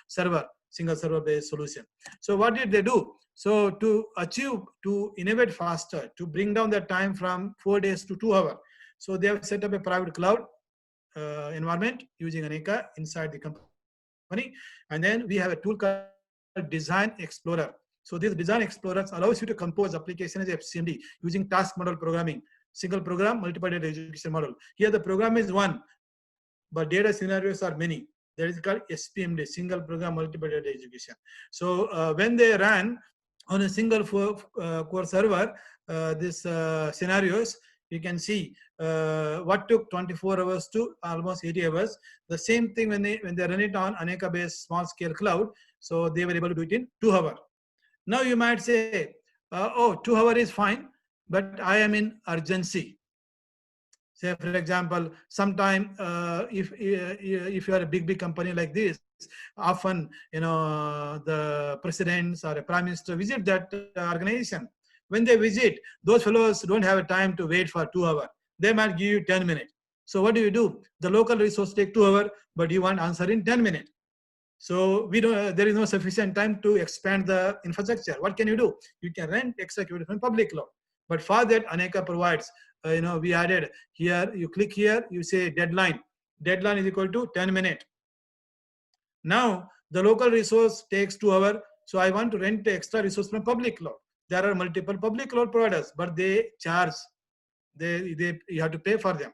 server, single server based solution. So what did they do? So to innovate faster, to bring down the time from 4 days to 2 hours, so they have set up a private cloud environment using Aneka inside the company, and then we have a tool called Design Explorer. So this Design Explorer allows you to compose application as FCMD using task model programming, single program, multiple data execution model. Here the program is one, but data scenarios are many. That is called SPMD, single program, multiple data execution. So when they ran on a single core server, these scenarios, you can see what took 24 hours to almost 80 hours. The same thing when they run it on Aneka based small scale cloud, so they were able to do it in 2 hours. Now you might say, oh, 2 hours is fine, but I am in urgency. Say for example, sometime if you are a big company like this, often the presidents or a prime minister visit that organization. When they visit, those fellows don't have a time to wait for 2 hours. They might give you 10 minutes. So what do? The local resource take 2 hours, but you want answer in 10 minutes. So there is no sufficient time to expand the infrastructure. What can you do? You can rent execute from public cloud. But for that, Aneka provides, we added here, you click here, you say deadline. Deadline is equal to 10 minutes. Now, the local resource takes 2 hours. So I want to rent the extra resource from public cloud. There are multiple public cloud providers, but they charge. You have to pay for them.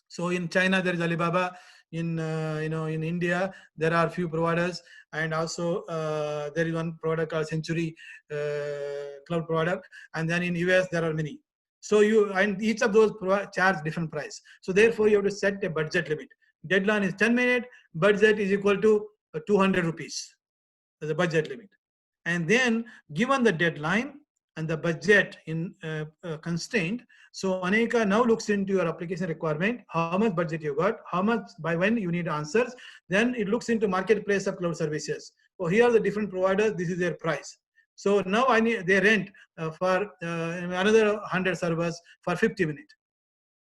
So in China, there is Alibaba. In India, there are few providers, and also there is one provider called Century cloud provider, and then in US there are many. So and each of those charge different price. So therefore, you have to set a budget limit. Deadline is 10 minutes. Budget is equal to 200 rupees. That's the budget limit. And then given the deadline and the budget in constraint, so Aneka now looks into your application requirement, how much budget you got, how much by when you need answers. Then it looks into marketplace of cloud services. So here are the different providers. This is their price. So now they rent for another 100 servers for 50 minutes.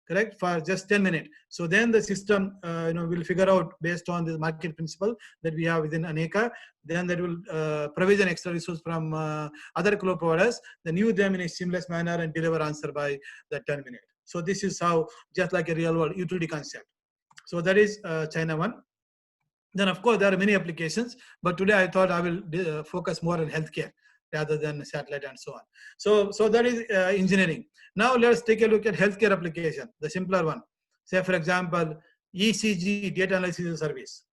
Correct, for just 10 minutes. So then the system will figure out based on the market principle that we have within Aneka. Then that will provision extra resource from other cloud providers, then use them in a seamless manner and deliver answer by the 10 minutes. So this is how, just like a real world utility concept. So that is China one. Then of course there are many applications, but today I thought I will focus more on healthcare rather than satellite and so on. So that is engineering. Now let's take a look at healthcare application, the simpler one. Say for example, ECG data analysis service.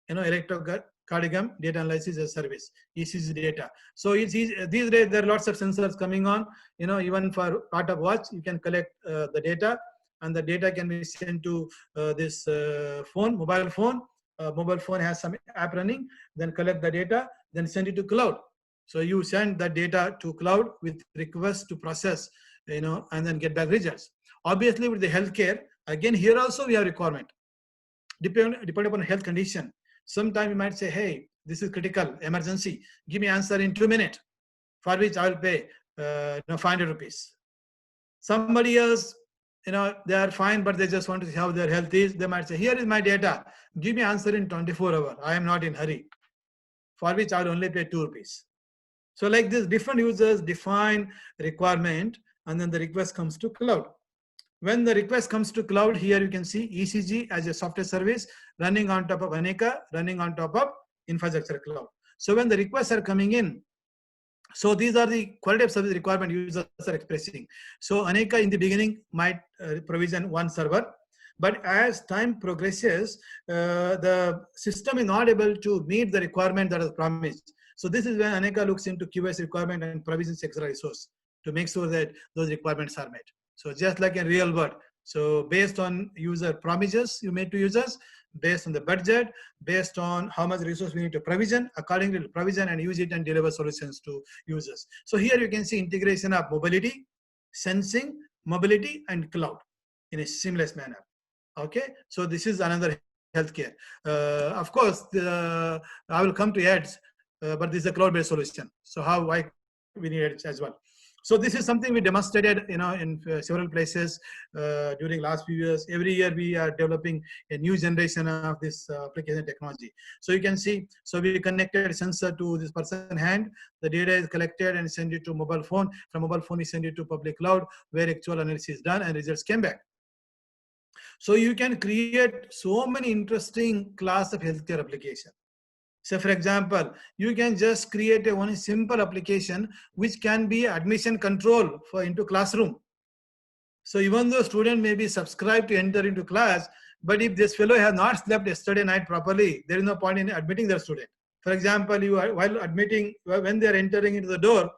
Electrocardiogram data analysis service, ECG data. So these days there are lots of sensors coming on. Even for part of watch, you can collect the data, and the data can be sent to this mobile phone. Mobile phone has some app running, then collect the data, then send it to cloud. So you send that data to cloud with request to process, and then get back results. Obviously, with the healthcare, again, here also we have requirement. Depending upon health condition. Sometimes you might say, hey, this is critical, emergency. Give me answer in 2 minutes, for which I will pay 500 rupees. Somebody else, they are fine, but they just want to see how their health is. They might say, here is my data. Give me answer in 24 hours. I am not in hurry, for which I will only pay 2 rupees. So like this, different users define requirement, and then the request comes to cloud. When the request comes to cloud, here you can see ECG as a software service running on top of Aneka, running on top of infrastructure cloud. So when the requests are coming in, so these are the quality of service requirement users are expressing. So Aneka in the beginning might provision one server, but as time progresses, the system is not able to meet the requirement that is promised. So this is when Aneka looks into QoS requirement and provisions extra resource to make sure that those requirements are met. So just like in real world. So based on user promises you made to users, based on the budget, based on how much resource we need to provision, accordingly to provision and use it and deliver solutions to users. So here you can see integration of mobility, sensing, mobility, and cloud in a seamless manner. Okay, so this is another healthcare. Of course, I will come to ads, but this is a cloud-based solution. So why we need it as well. So this is something we demonstrated, in several places during last few years. Every year we are developing a new generation of this application technology. So you can see, so we connected sensor to this person's hand. The data is collected and sent it to mobile phone. From mobile phone, we send it to public cloud, where actual analysis is done and results came back. So you can create so many interesting class of healthcare application. So for example, you can just create one simple application which can be admission control into classroom. So even though student may be subscribed to enter into class, but if this fellow has not slept yesterday night properly, there is no point in admitting the student. For example, while admitting, when they are entering into the door,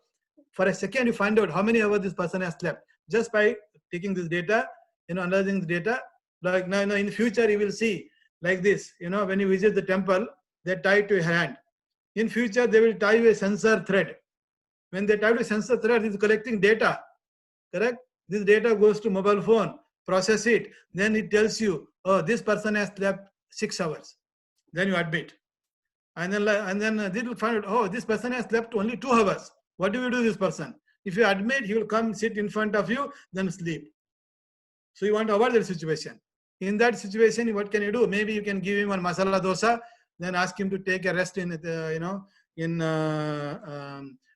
for a second you find out how many hours this person has slept just by taking this data, analyzing the data. Like now in the future you will see like this, when you visit the temple, they tie to your hand. In future, they will tie you a sensor thread. When they tie to a sensor thread, it's collecting data, correct? This data goes to mobile phone, process it. Then it tells you, oh, this person has slept 6 hours. Then you admit. And then they will find out, oh, this person has slept only 2 hours. What do you do with this person? If you admit, he will come sit in front of you, then sleep. So you want to avoid that situation. In that situation, what can you do? Maybe you can give him one masala dosa, then ask him to take a rest in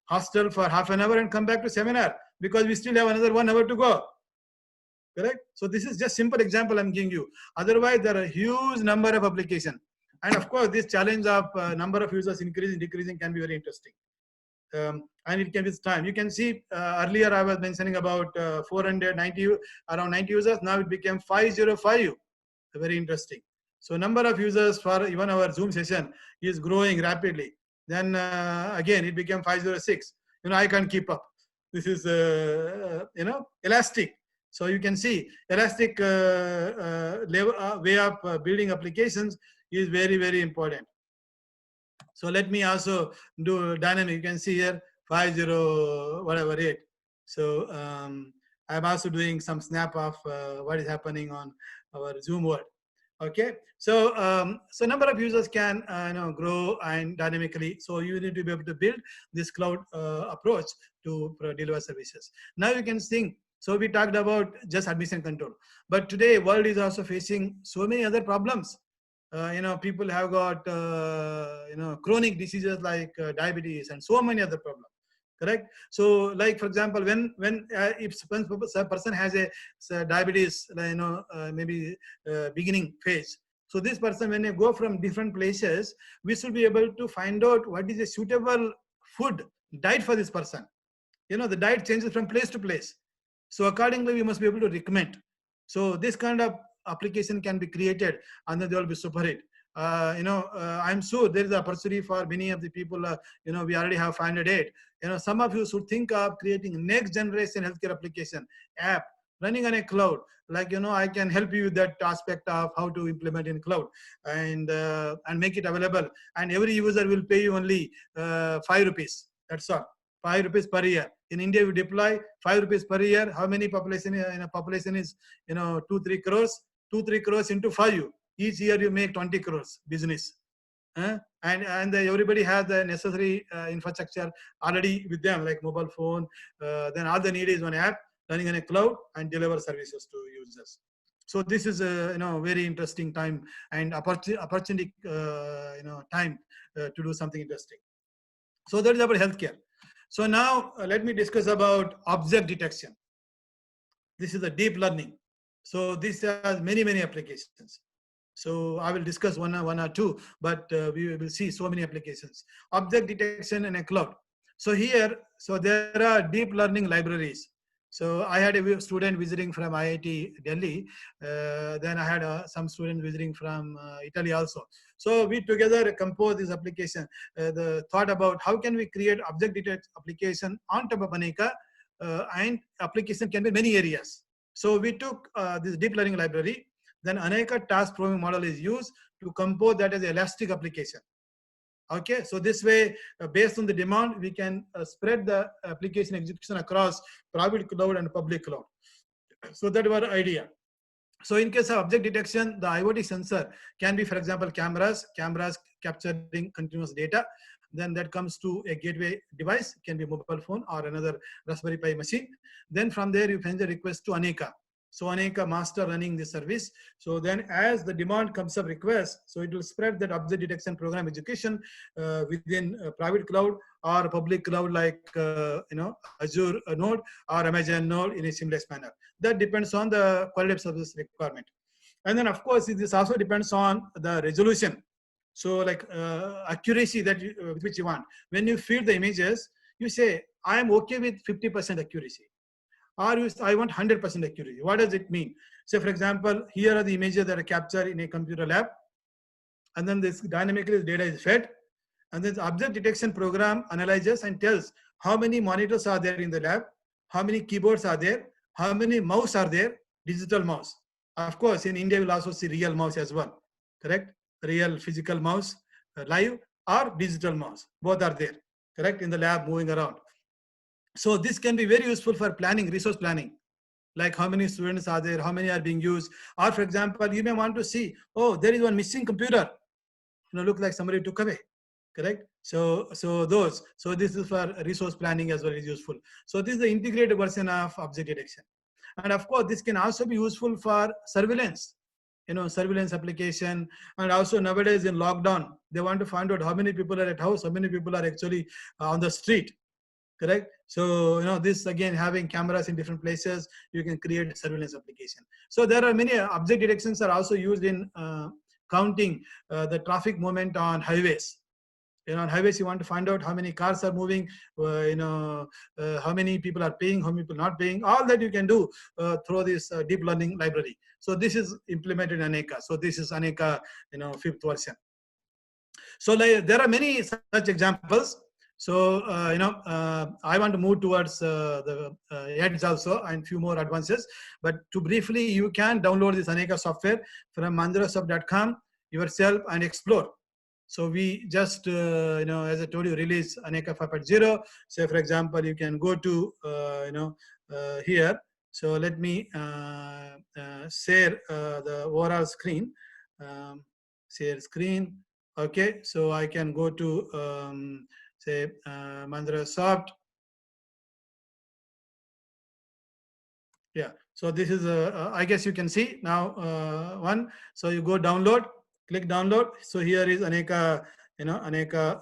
hostel for half an hour and come back to seminar, because we still have another 1 hour to go. Correct? So this is just simple example I'm giving you. Otherwise, there are a huge number of applications. And of course, this challenge of number of users increasing, decreasing can be very interesting. And it can be time. You can see earlier I was mentioning about 490, around 90 users. Now it became 505. Very interesting. So number of users for even our Zoom session is growing rapidly. Then again, it became 506. I can't keep up. This is, elastic. So you can see elastic way of building applications is very, very important. So let me also do dynamic. You can see here 50 So I'm also doing some snap of what is happening on our Zoom world. Okay, so so number of users can grow and dynamically. So you need to be able to build this cloud approach to deliver services. Now you can think. So we talked about just admission control, but today world is also facing so many other problems. People have got chronic diseases like diabetes and so many other problems. Correct. So, like for example, if a person has a diabetes, maybe beginning phase. So this person, when they go from different places, we should be able to find out what is a suitable food diet for this person. The diet changes from place to place. So accordingly, we must be able to recommend. So this kind of application can be created, and then they will be super hit. I'm sure there is an opportunity for many of the people. We already have 508. Some of you should think of creating next generation healthcare application app running on a cloud. Like I can help you with that aspect of how to implement in cloud and make it available. And every user will pay you only 5 rupees. That's all. 5 rupees per year. In India, we deploy 5 rupees per year. How many population? Population is 2-3 crores. 2-3 crores into 5. Each year you make 20 crores business. And everybody has the necessary infrastructure already with them, like mobile phone. Then all they need is one app running in a cloud and deliver services to users. So this is a very interesting time and opportunity time to do something interesting. So that is about healthcare. So now let me discuss about object detection. This is a deep learning. So this has many applications. So I will discuss one or two, but we will see so many applications. Object detection in a cloud. So here, there are deep learning libraries. So I had a student visiting from IIT Delhi. Then I had some students visiting from Italy also. So we together composed this application. The thought about how can we create object detect application on top of Anika, and application can be many areas. So we took this deep learning library. Then Aneka task programming model is used to compose that as elastic application. Okay, so this way, based on the demand, we can spread the application execution across private cloud and public cloud. So that was our idea. So in case of object detection, the IoT sensor can be, for example, cameras capturing continuous data. Then that comes to a gateway device, can be mobile phone or another Raspberry Pi machine. Then from there, you send a request to Aneka. So Aneka master running the service. So then as the demand comes up request, so it will spread that object detection program execution within private cloud or public cloud like Azure node or Amazon node in a seamless manner. That depends on the quality of service requirement. And then of course, this also depends on the resolution. So like accuracy that which you want. When you feed the images, you say, I am okay with 50% accuracy. Or I want 100% accuracy. What does it mean? So for example, here are the images that are captured in a computer lab. And then this dynamically data is fed. And this object detection program analyzes and tells how many monitors are there in the lab, how many keyboards are there, how many mouse are there, digital mouse. Of course, in India, we'll also see real mouse as well, correct? Real physical mouse, live or digital mouse, both are there, correct? In the lab moving around. So this can be very useful for planning, resource planning, like how many students are there, how many are being used. Or for example, you may want to see, oh, there is one missing computer, look like somebody took away, correct? So this is for resource planning as well, is useful. So this is the integrated version of object detection. And of course, this can also be useful for surveillance, surveillance application. And also nowadays in lockdown, they want to find out how many people are at house, how many people are actually on the street, correct? So, this again, having cameras in different places, you can create a surveillance application. So there are many object detections are also used in counting the traffic movement on highways. On highways, you want to find out how many cars are moving, how many people are paying, how many people not paying. All that you can do through this deep learning library. So this is implemented in Aneka. So this is Aneka, 5th version. So there are many such examples. So, I want to move towards the edge also and few more advances. But to briefly, you can download this Aneka software from manjulasoft.com yourself and explore. So we just, as I told you, release Aneka 5.0. So for example, you can go to, here. So let me share the overall screen. Share screen. Okay, so I can go to, say, Manjulasoft. Yeah, so this is, I guess you can see now one. So you go download, click download. So here is Aneka, Aneka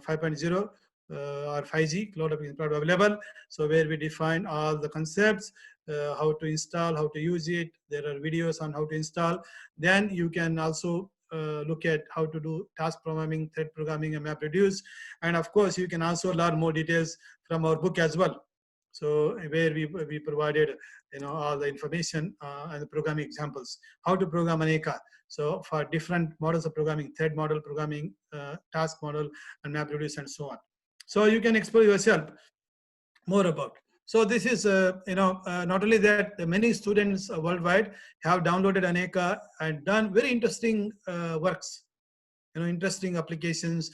5.0 or 5G cloud application product available. So where we define all the concepts, how to install, how to use it. There are videos on how to install. Then you can also look at how to do task programming, thread programming, and MapReduce. And of course, you can also learn more details from our book as well. So where we provided, all the information and the programming examples, how to program Aneka. So for different models of programming, thread model programming, task model, and MapReduce, and so on. So you can explore yourself more about. So this is, not only that, many students worldwide have downloaded Aneka and done very interesting works, interesting applications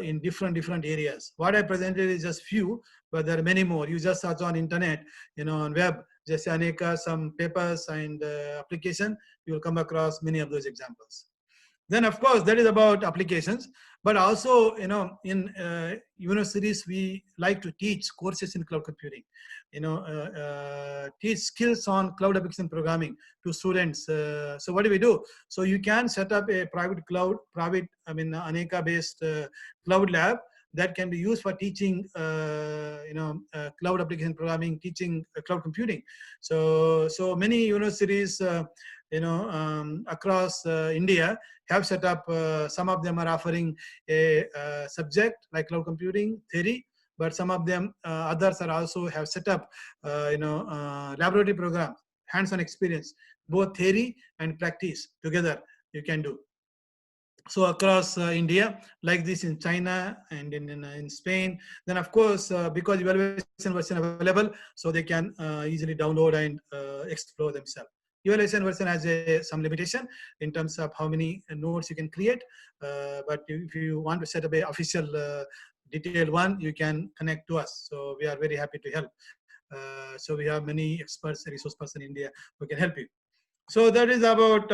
in different areas. What I presented is just few, but there are many more. You just search on internet, on web, just Aneka, some papers and application, you will come across many of those examples. Then of course, that is about applications, but also, in universities, we like to teach courses in cloud computing, teach skills on cloud application programming to students. So what do we do? So you can set up a private cloud, Aneka based cloud lab that can be used for teaching, cloud application programming, teaching cloud computing. So many universities, across India have set up, some of them are offering a subject like cloud computing theory, but some of them, others are also have set up, laboratory programs, hands-on experience, both theory and practice together you can do. So across India, like this in China and in Spain, then of course, because evaluation version available, so they can easily download and explore themselves. Evaluation version has some limitation in terms of how many nodes you can create. But if you want to set up a official detailed one, you can connect to us. So we are very happy to help. So we have many experts, resource person in India who can help you. So that is about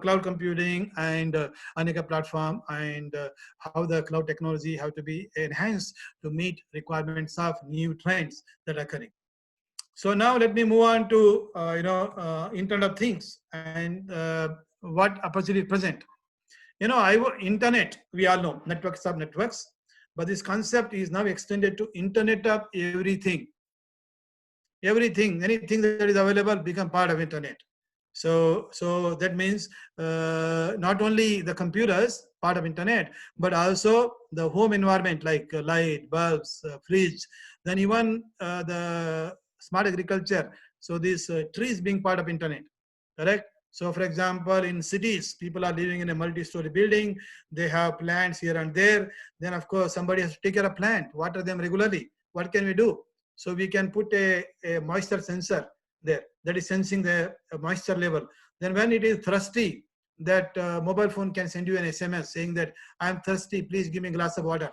cloud computing and Anika platform, and how the cloud technology have to be enhanced to meet requirements of new trends that are occurring. So now let me move on to Internet of Things and what opportunity present. Internet, we all know networks of networks, but this concept is now extended to Internet of everything. Everything, anything that is available become part of Internet. So that means not only the computers part of Internet, but also the home environment like light, bulbs, fridge, then even the smart agriculture. So these trees being part of Internet, correct? So for example, in cities, people are living in a multi-story building. They have plants here and there. Then of course, somebody has to take care of plant, water them regularly. What can we do? So we can put a moisture sensor there that is sensing the moisture level. Then when it is thirsty, that mobile phone can send you an SMS saying that I'm thirsty, please give me a glass of water.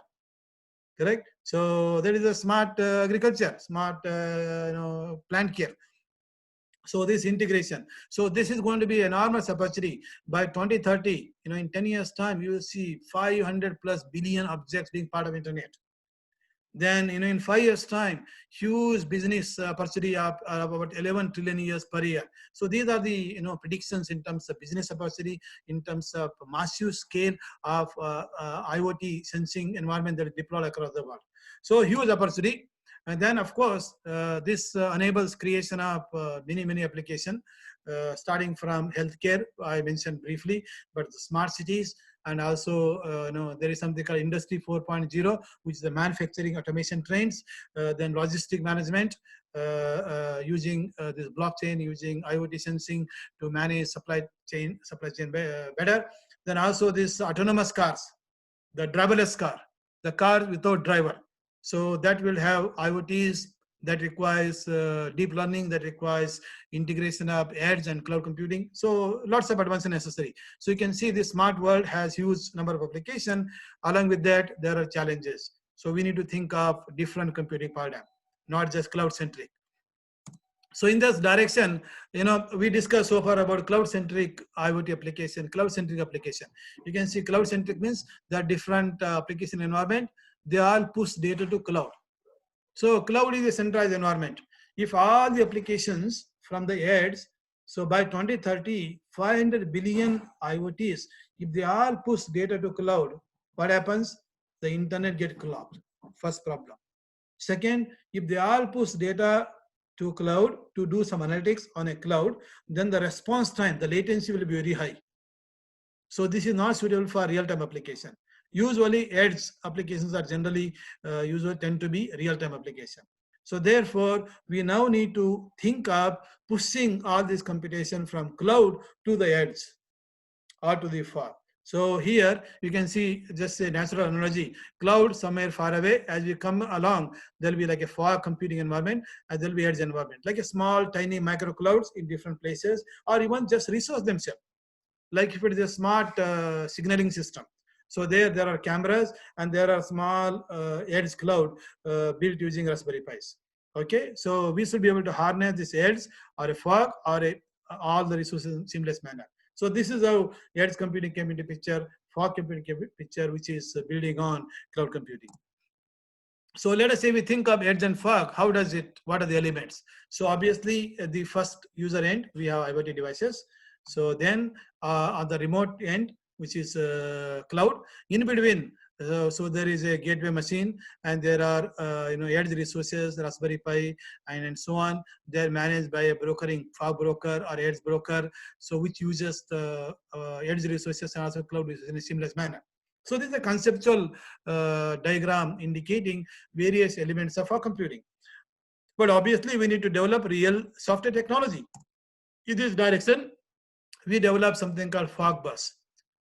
Correct? So that is a smart agriculture, smart plant care. So this integration. So this is going to be enormous opportunity. By 2030, in 10 years time, you will see 500 plus billion objects being part of Internet. Then in 5 years time, huge business opportunity of about 11 trillion years per year. So these are the predictions in terms of business opportunity, in terms of massive scale of IoT sensing environment that is deployed across the world. So huge opportunity. And then of course this enables creation of many applications, starting from healthcare, I mentioned briefly, but the smart cities. And also, there is something called Industry 4.0, which is the manufacturing automation trends, then logistic management, using this blockchain, using IoT sensing to manage supply chain better. Then also this autonomous cars, the driverless car, the car without driver. So that will have IoTs that requires deep learning, that requires integration of edge and cloud computing. So lots of advances necessary. So you can see this smart world has huge number of applications. Along with that, there are challenges. So we need to think of different computing paradigm, not just cloud centric. So in this direction, we discussed so far about cloud-centric IoT application, cloud-centric application. You can see cloud-centric means there are different application environment. They all push data to cloud. So cloud is a centralized environment. If all the applications from the edge, so by 2030, 500 billion IoTs, if they all push data to cloud, what happens? The internet gets clogged. First problem. Second, if they all push data to cloud to do some analytics on a cloud, then the response time, the latency will be very high. So this is not suitable for real-time application. Usually edge applications are generally usually tend to be real-time application. So therefore, we now need to think of pushing all this computation from cloud to the edge or to the fog. So here you can see just a natural analogy. Cloud somewhere far away. As we come along, there'll be like a fog computing environment, and there'll be edge environment, like a small, tiny micro clouds in different places, or even just resource themselves. Like if it is a smart signaling system. So there are cameras, and there are small edge cloud built using Raspberry Pis. Okay, so we should be able to harness this edge or a fog or all the resources in seamless manner. So this is how edge computing came into picture, fog computing came into picture, which is building on cloud computing. So let us say we think of edge and fog. How does it? What are the elements? So obviously, at the first user end, we have IoT devices. So then on the remote end, which is cloud, in between, so there is a gateway machine, and there are edge resources, Raspberry Pi, and so on. They're managed by a brokering fog broker or edge broker, so which uses the edge resources and also cloud resources in a seamless manner. So this is a conceptual diagram indicating various elements of our computing. But obviously, we need to develop real software technology. In this direction, we develop something called FogBus.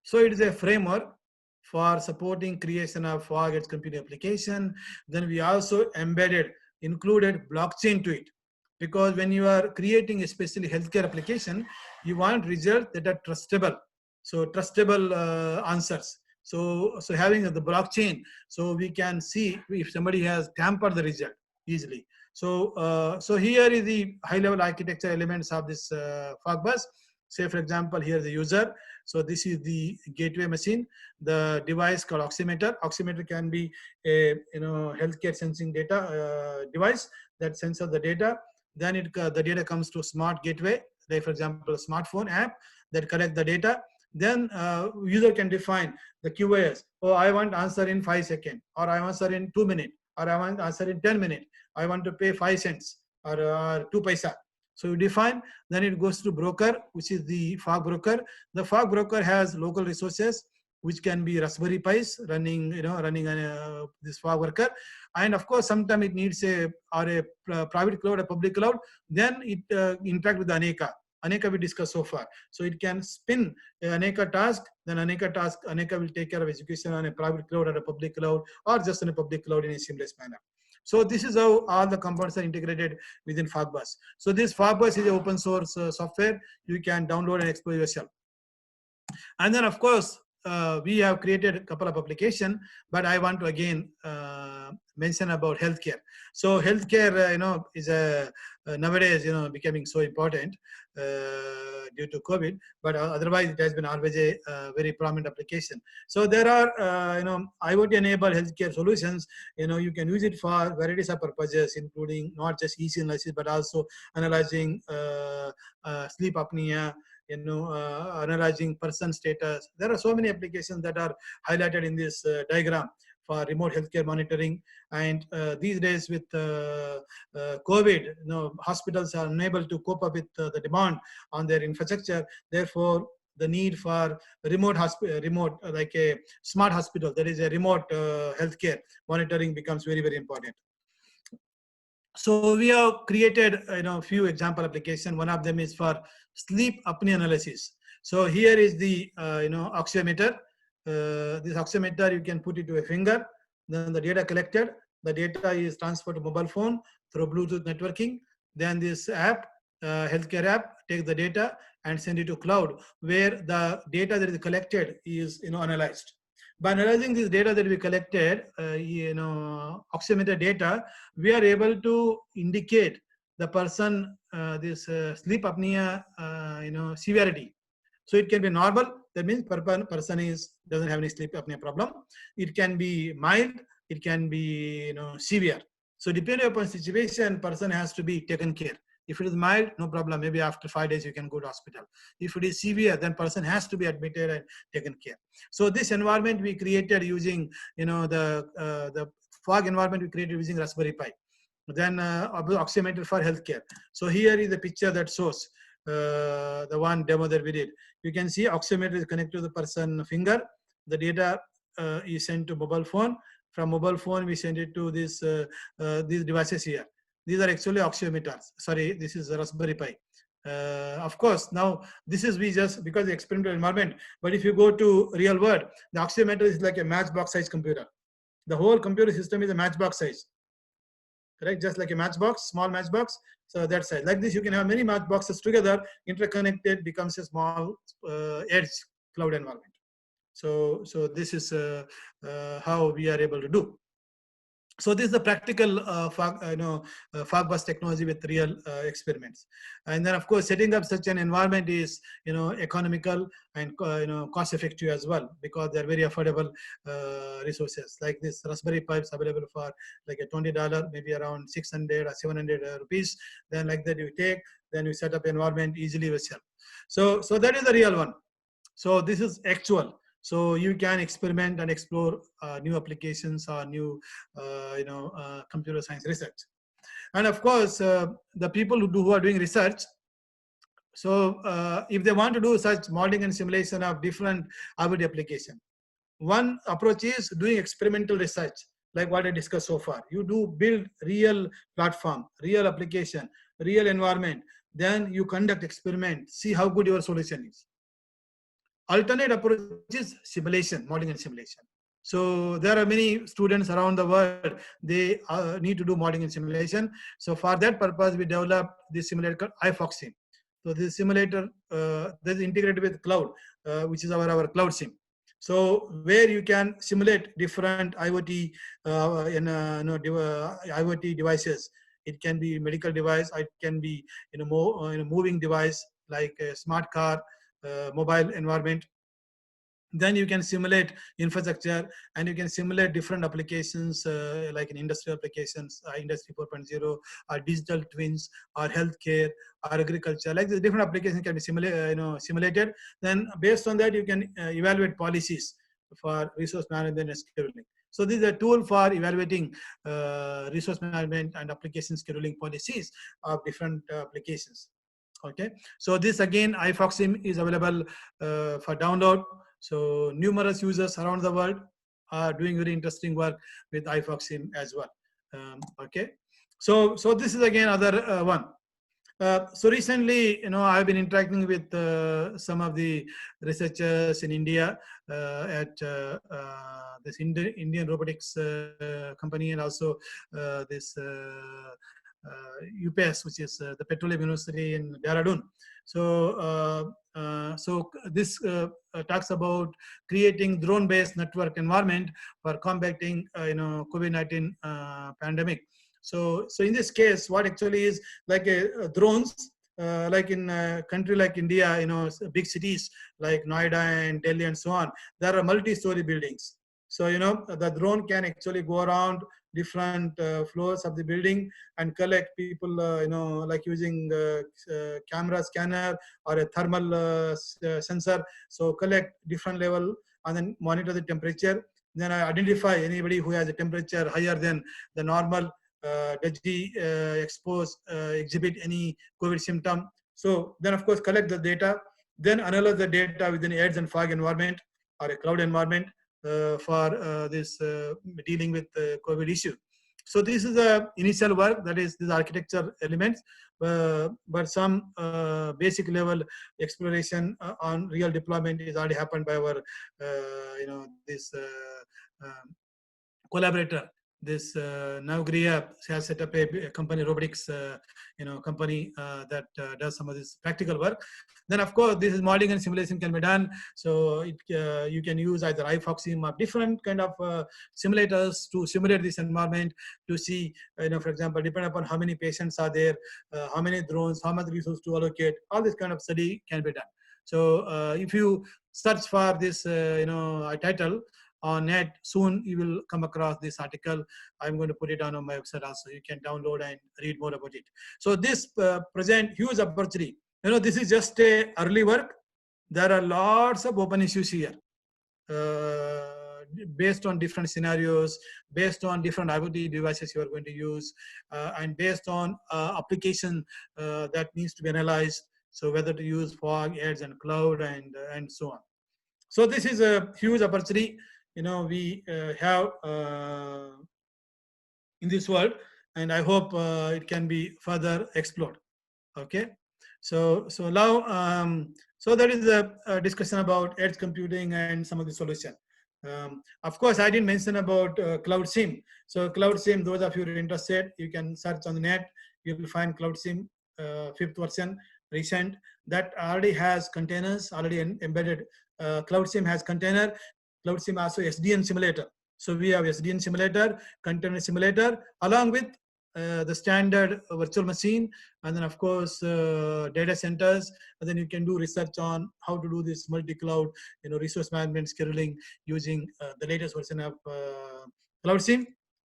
So it is a framework for supporting creation of fog edge computing application. Then we also included blockchain to it. because when you are creating especially healthcare application, you want results that are trustable. So trustable answers. So having the blockchain, so we can see if somebody has tampered the result easily. So here is the high-level architecture elements of this fog bus. Say, for example, here the user. So this is the gateway machine. The device called oximeter. Oximeter can be a healthcare sensing data device that senses the data. Then the data comes to smart gateway, like for example, a smartphone app that collect the data. Then user can define the QoS. Oh, I want answer in 5 seconds, or I want answer in 2 minutes, or I want answer in 10 minutes. I want to pay 5 cents or 2 paisa. So you define, then it goes to broker, which is the fog broker. The fog broker has local resources, which can be Raspberry Pis running, this fog worker. And of course, sometimes it needs a private cloud, a public cloud. Then it interact with the Aneka. Aneka we discussed so far. So it can spin Aneka task, then Aneka will take care of execution on a private cloud or a public cloud, or just on a public cloud in a seamless manner. So this is how all the components are integrated within FogBus. So this FogBus is an open source software. You can download and explore yourself. And then of course, we have created a couple of applications, but I want to again mention about healthcare. So healthcare, is nowadays, becoming so important due to COVID, but otherwise it has been always a very prominent application. So there are, IoT-enabled healthcare solutions. You can use it for varieties of purposes, including not just ECG analysis, but also analyzing sleep apnea, analyzing person status. There are so many applications that are highlighted in this diagram for remote healthcare monitoring. And these days with COVID, hospitals are unable to cope up with the demand on their infrastructure. Therefore, the need for remote like a smart hospital, that is a remote healthcare monitoring, becomes very, very important. So we have created a few example applications. One of them is for sleep apnea analysis. So here is the oximeter. This oximeter, you can put it to a finger. Then the data collected. The data is transferred to mobile phone through Bluetooth networking. Then this app, healthcare app, takes the data and send it to cloud, where the data that is collected is analyzed. By analyzing this data that we collected, oximeter data, we are able to indicate the person this sleep apnea severity. So it can be normal, that means person doesn't have any sleep apnea problem. It can be mild, it can be severe. So depending upon situation, person has to be taken care. If it is mild, no problem. Maybe after 5 days, you can go to hospital. If it is severe, then person has to be admitted and taken care. So this environment we created using, the fog environment we created using Raspberry Pi. Then oximeter for healthcare. So here is the picture that shows the one demo that we did. You can see oximeter is connected to the person finger. The data is sent to mobile phone. From mobile phone, we send it to these devices here. These are actually oximeters. Sorry, this is a Raspberry Pi. Of course, now this is because the experimental environment. But if you go to real world, the oximeter is like a matchbox size computer. The whole computer system is a matchbox size. Correct? Just like a matchbox, small matchbox. So that size. Like this, you can have many matchboxes together, interconnected, becomes a small edge cloud environment. So this is how we are able to do. So this is the practical FogBus technology with real experiments. And then of course, setting up such an environment is economical and cost effective as well, because they're very affordable resources. Like this Raspberry Pi is available for like a $20, maybe around 600 or 700 rupees. Then like that you take, then you set up environment easily yourself. So that is the real one. So this is actual. So you can experiment and explore new applications or new, computer science research. And of course, the people who are doing research, so if they want to do such modeling and simulation of different IoT application, one approach is doing experimental research, like what I discussed so far. You do build real platform, real application, real environment, then you conduct experiment, see how good your solution is. Alternate approach is simulation, modeling and simulation. So there are many students around the world, they need to do modeling and simulation. So for that purpose, we developed this simulator called iFoxSim. So this simulator that is integrated with cloud, which is our cloud sim. So where you can simulate different IoT IoT devices. It can be medical device, it can be moving device like a smart car, mobile environment. Then you can simulate infrastructure, and you can simulate different applications like in industrial applications, industry 4.0, or digital twins, or healthcare, or agriculture. Like the different applications can be simulated. Then based on that, you can evaluate policies for resource management and scheduling. So this is a tool for evaluating resource management and application scheduling policies of different applications. Okay, so this again, iFoxSim is available for download. So numerous users around the world are doing very interesting work with iFoxSim as well. Okay, so this is again other one. So recently, I've been interacting with some of the researchers in India at this Indian robotics company, and also this UPS, which is the Petroleum University in Dehradun. So this talks about creating drone-based network environment for combating COVID-19 pandemic. So in this case, what actually is like drones, like in a country like India, big cities like Noida and Delhi and so on, there are multi-story buildings. So the drone can actually go around different floors of the building and collect people, like using camera scanner or a thermal sensor. So collect different level and then monitor the temperature. Then I identify anybody who has a temperature higher than the normal. Does he exhibit any COVID symptom? So then of course collect the data, then analyze the data within edge and fog environment or a cloud environment for this dealing with the COVID issue. So this is the initial work, that is these architecture elements, but some basic level exploration on real deployment is already happened by our this collaborator. This Navgriya has set up a company, robotics company that does some of this practical work. Then of course this is modeling and simulation can be done. So you can use either iFoxSim or different kind of simulators to simulate this environment to see, for example, depending upon how many patients are there, how many drones, how much resource to allocate, all this kind of study can be done. So if you search for this title on net, soon you will come across this article. I'm going to put it on my website also. You can download and read more about it. So this present huge opportunity. This is just a early work. There are lots of open issues here. Based on different scenarios, based on different IoT devices you are going to use, and based on application that needs to be analyzed. So whether to use fog, edge, and cloud, and so on. So this is a huge opportunity. We have in this world, and I hope it can be further explored. Okay, so now so that is a discussion about edge computing and some of the solution. Of course, I didn't mention about Cloud SIM. So Cloud SIM, those of you who are interested, you can search on the net. You will find Cloud SIM 5th version, recent, that already has containers, already embedded. Cloud SIM has container. Cloud SIM also SDN simulator. So we have SDN simulator, container simulator, along with the standard virtual machine, and then of course data centers, and then you can do research on how to do this multi-cloud, resource management scheduling using the latest version of Cloud SIM.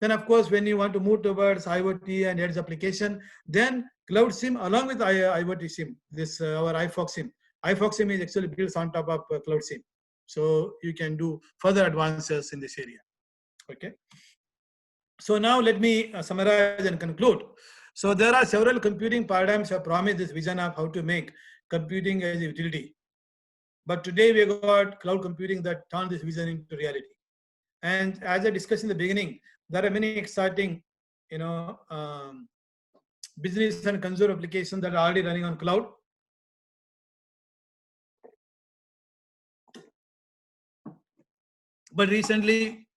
Then of course, when you want to move towards IoT and edge application, then Cloud SIM along with IoT SIM, this our iFoxSim. iFoxSim is actually built on top of Cloud SIM. So you can do further advances in this area. Okay. So now let me summarize and conclude. So there are several computing paradigms that promise this vision of how to make computing as a utility. But today we got cloud computing that turned this vision into reality. And as I discussed in the beginning, there are many exciting, business and consumer applications that are already running on cloud. But recently,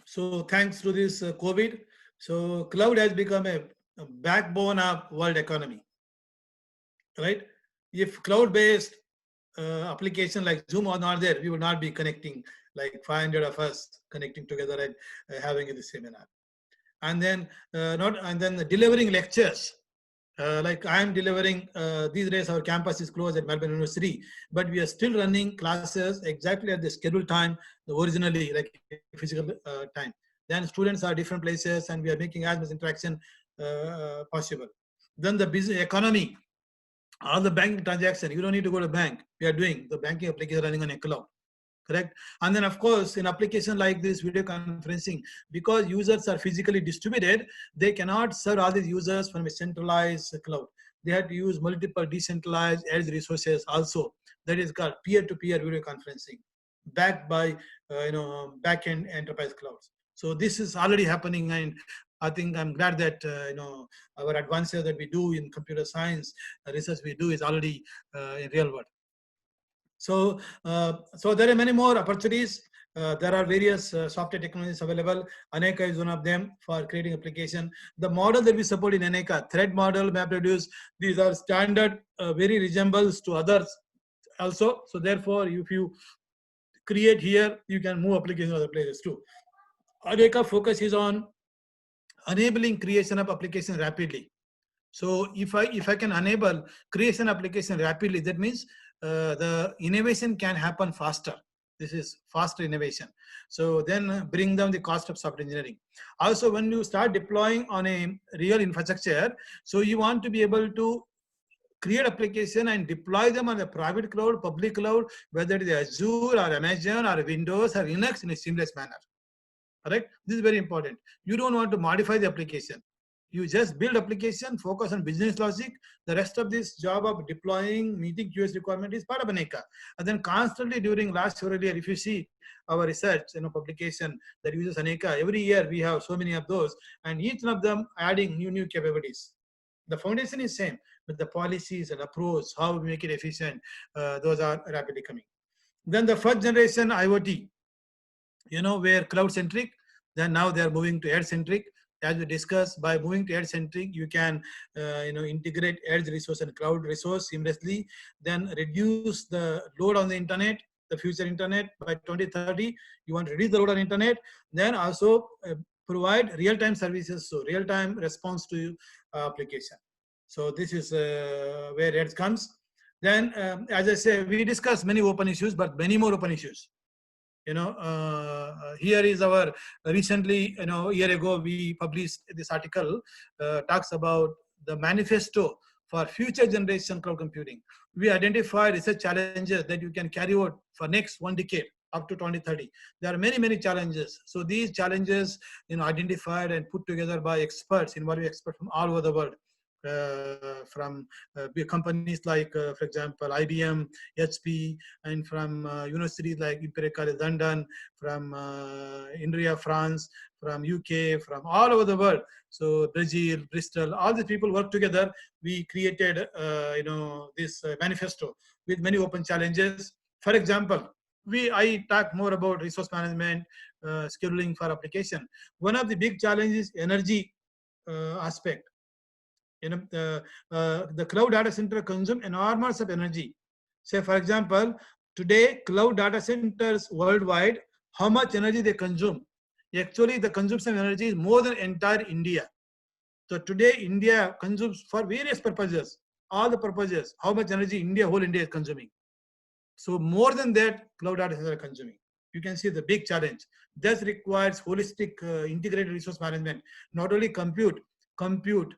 so thanks to this COVID, so cloud has become a backbone of world economy, right? If cloud-based application like Zoom was not there, we would not be connecting like 500 of us connecting together and having the seminar. And then delivering lectures. Like I am delivering, these days our campus is closed at Melbourne University, but we are still running classes exactly at the scheduled time, originally like physical time. Then students are different places and we are making as much interaction possible. Then the business economy, all the banking transaction, you don't need to go to bank. We are doing the banking application running on a cloud. Correct. And then of course in application like this video conferencing, because users are physically distributed, they cannot serve all these users from a centralized cloud. They have to use multiple decentralized edge resources also. That is called peer-to-peer video conferencing, backed by back-end enterprise clouds. So this is already happening, and I think I'm glad that our advances that we do in computer science research we do is already in real world. So, so there are many more opportunities. There are various software technologies available. Aneka is one of them for creating application. The model that we support in Aneka, thread model, MapReduce, these are standard, very resembles to others also. So therefore, if you create here, you can move applications other places too. Aneka focus is on enabling creation of application rapidly. So if I can enable creation application rapidly, that means the innovation can happen faster. This is faster innovation. So then bring down the cost of software engineering. Also, when you start deploying on a real infrastructure, so you want to be able to create application and deploy them on the private cloud, public cloud, whether it is Azure or Amazon or Windows or Linux in a seamless manner. Correct? This is very important. You don't want to modify the application. You just build application, focus on business logic. The rest of this job of deploying, meeting QoS requirement is part of Aneka. And then constantly during last several years, if you see our research, publication that uses Aneka, every year we have so many of those, and each one of them adding new capabilities. The foundation is same, but the policies and approach, how we make it efficient, those are rapidly coming. Then the first generation IoT, where cloud centric, then now they are moving to edge centric. As we discussed, by moving to edge centric, you can integrate edge resource and cloud resource seamlessly, then reduce the load on the internet, the future internet. By 2030, you want to reduce the load on internet, then also provide real-time services, so real-time response to application. So this is where edge comes. Then, as I say, we discussed many open issues, but many more open issues. Here is our recently, a year ago, we published this article, talks about the manifesto for future generation cloud computing. We identified research challenges that you can carry out for next 1 decade up to 2030. There are many challenges. So these challenges, identified and put together by experts, involving experts from all over the world. From big companies like, for example, IBM, HP, and from universities like Imperial College London, from India, France, from UK, from all over the world. So Brazil, Bristol, all these people work together. We created, this manifesto with many open challenges. For example, I talk more about resource management, scheduling for application. One of the big challenges is energy aspect. The cloud data center consume enormous of energy. Say, for example, today cloud data centers worldwide, how much energy they consume? Actually, the consumption of energy is more than entire India. So today, India consumes for various purposes, all the purposes, how much energy whole India is consuming. So more than that, cloud data centers are consuming. You can see the big challenge. This requires holistic, integrated resource management, not only compute,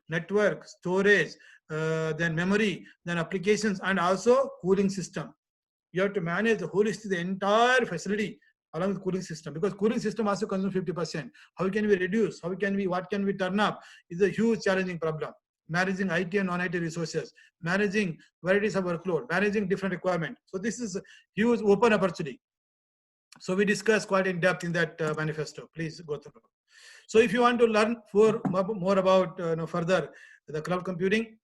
network, storage, then memory, then applications, and also cooling system. You have to manage the entire facility along with cooling system, because cooling system also consumes 50%. How can we reduce? What can we turn up? Is a huge challenging problem. Managing IT and non-IT resources, managing varieties of workload, managing different requirements. So this is a huge open opportunity. So we discussed quite in depth in that manifesto. Please go through. So if you want to learn more about further the cloud computing,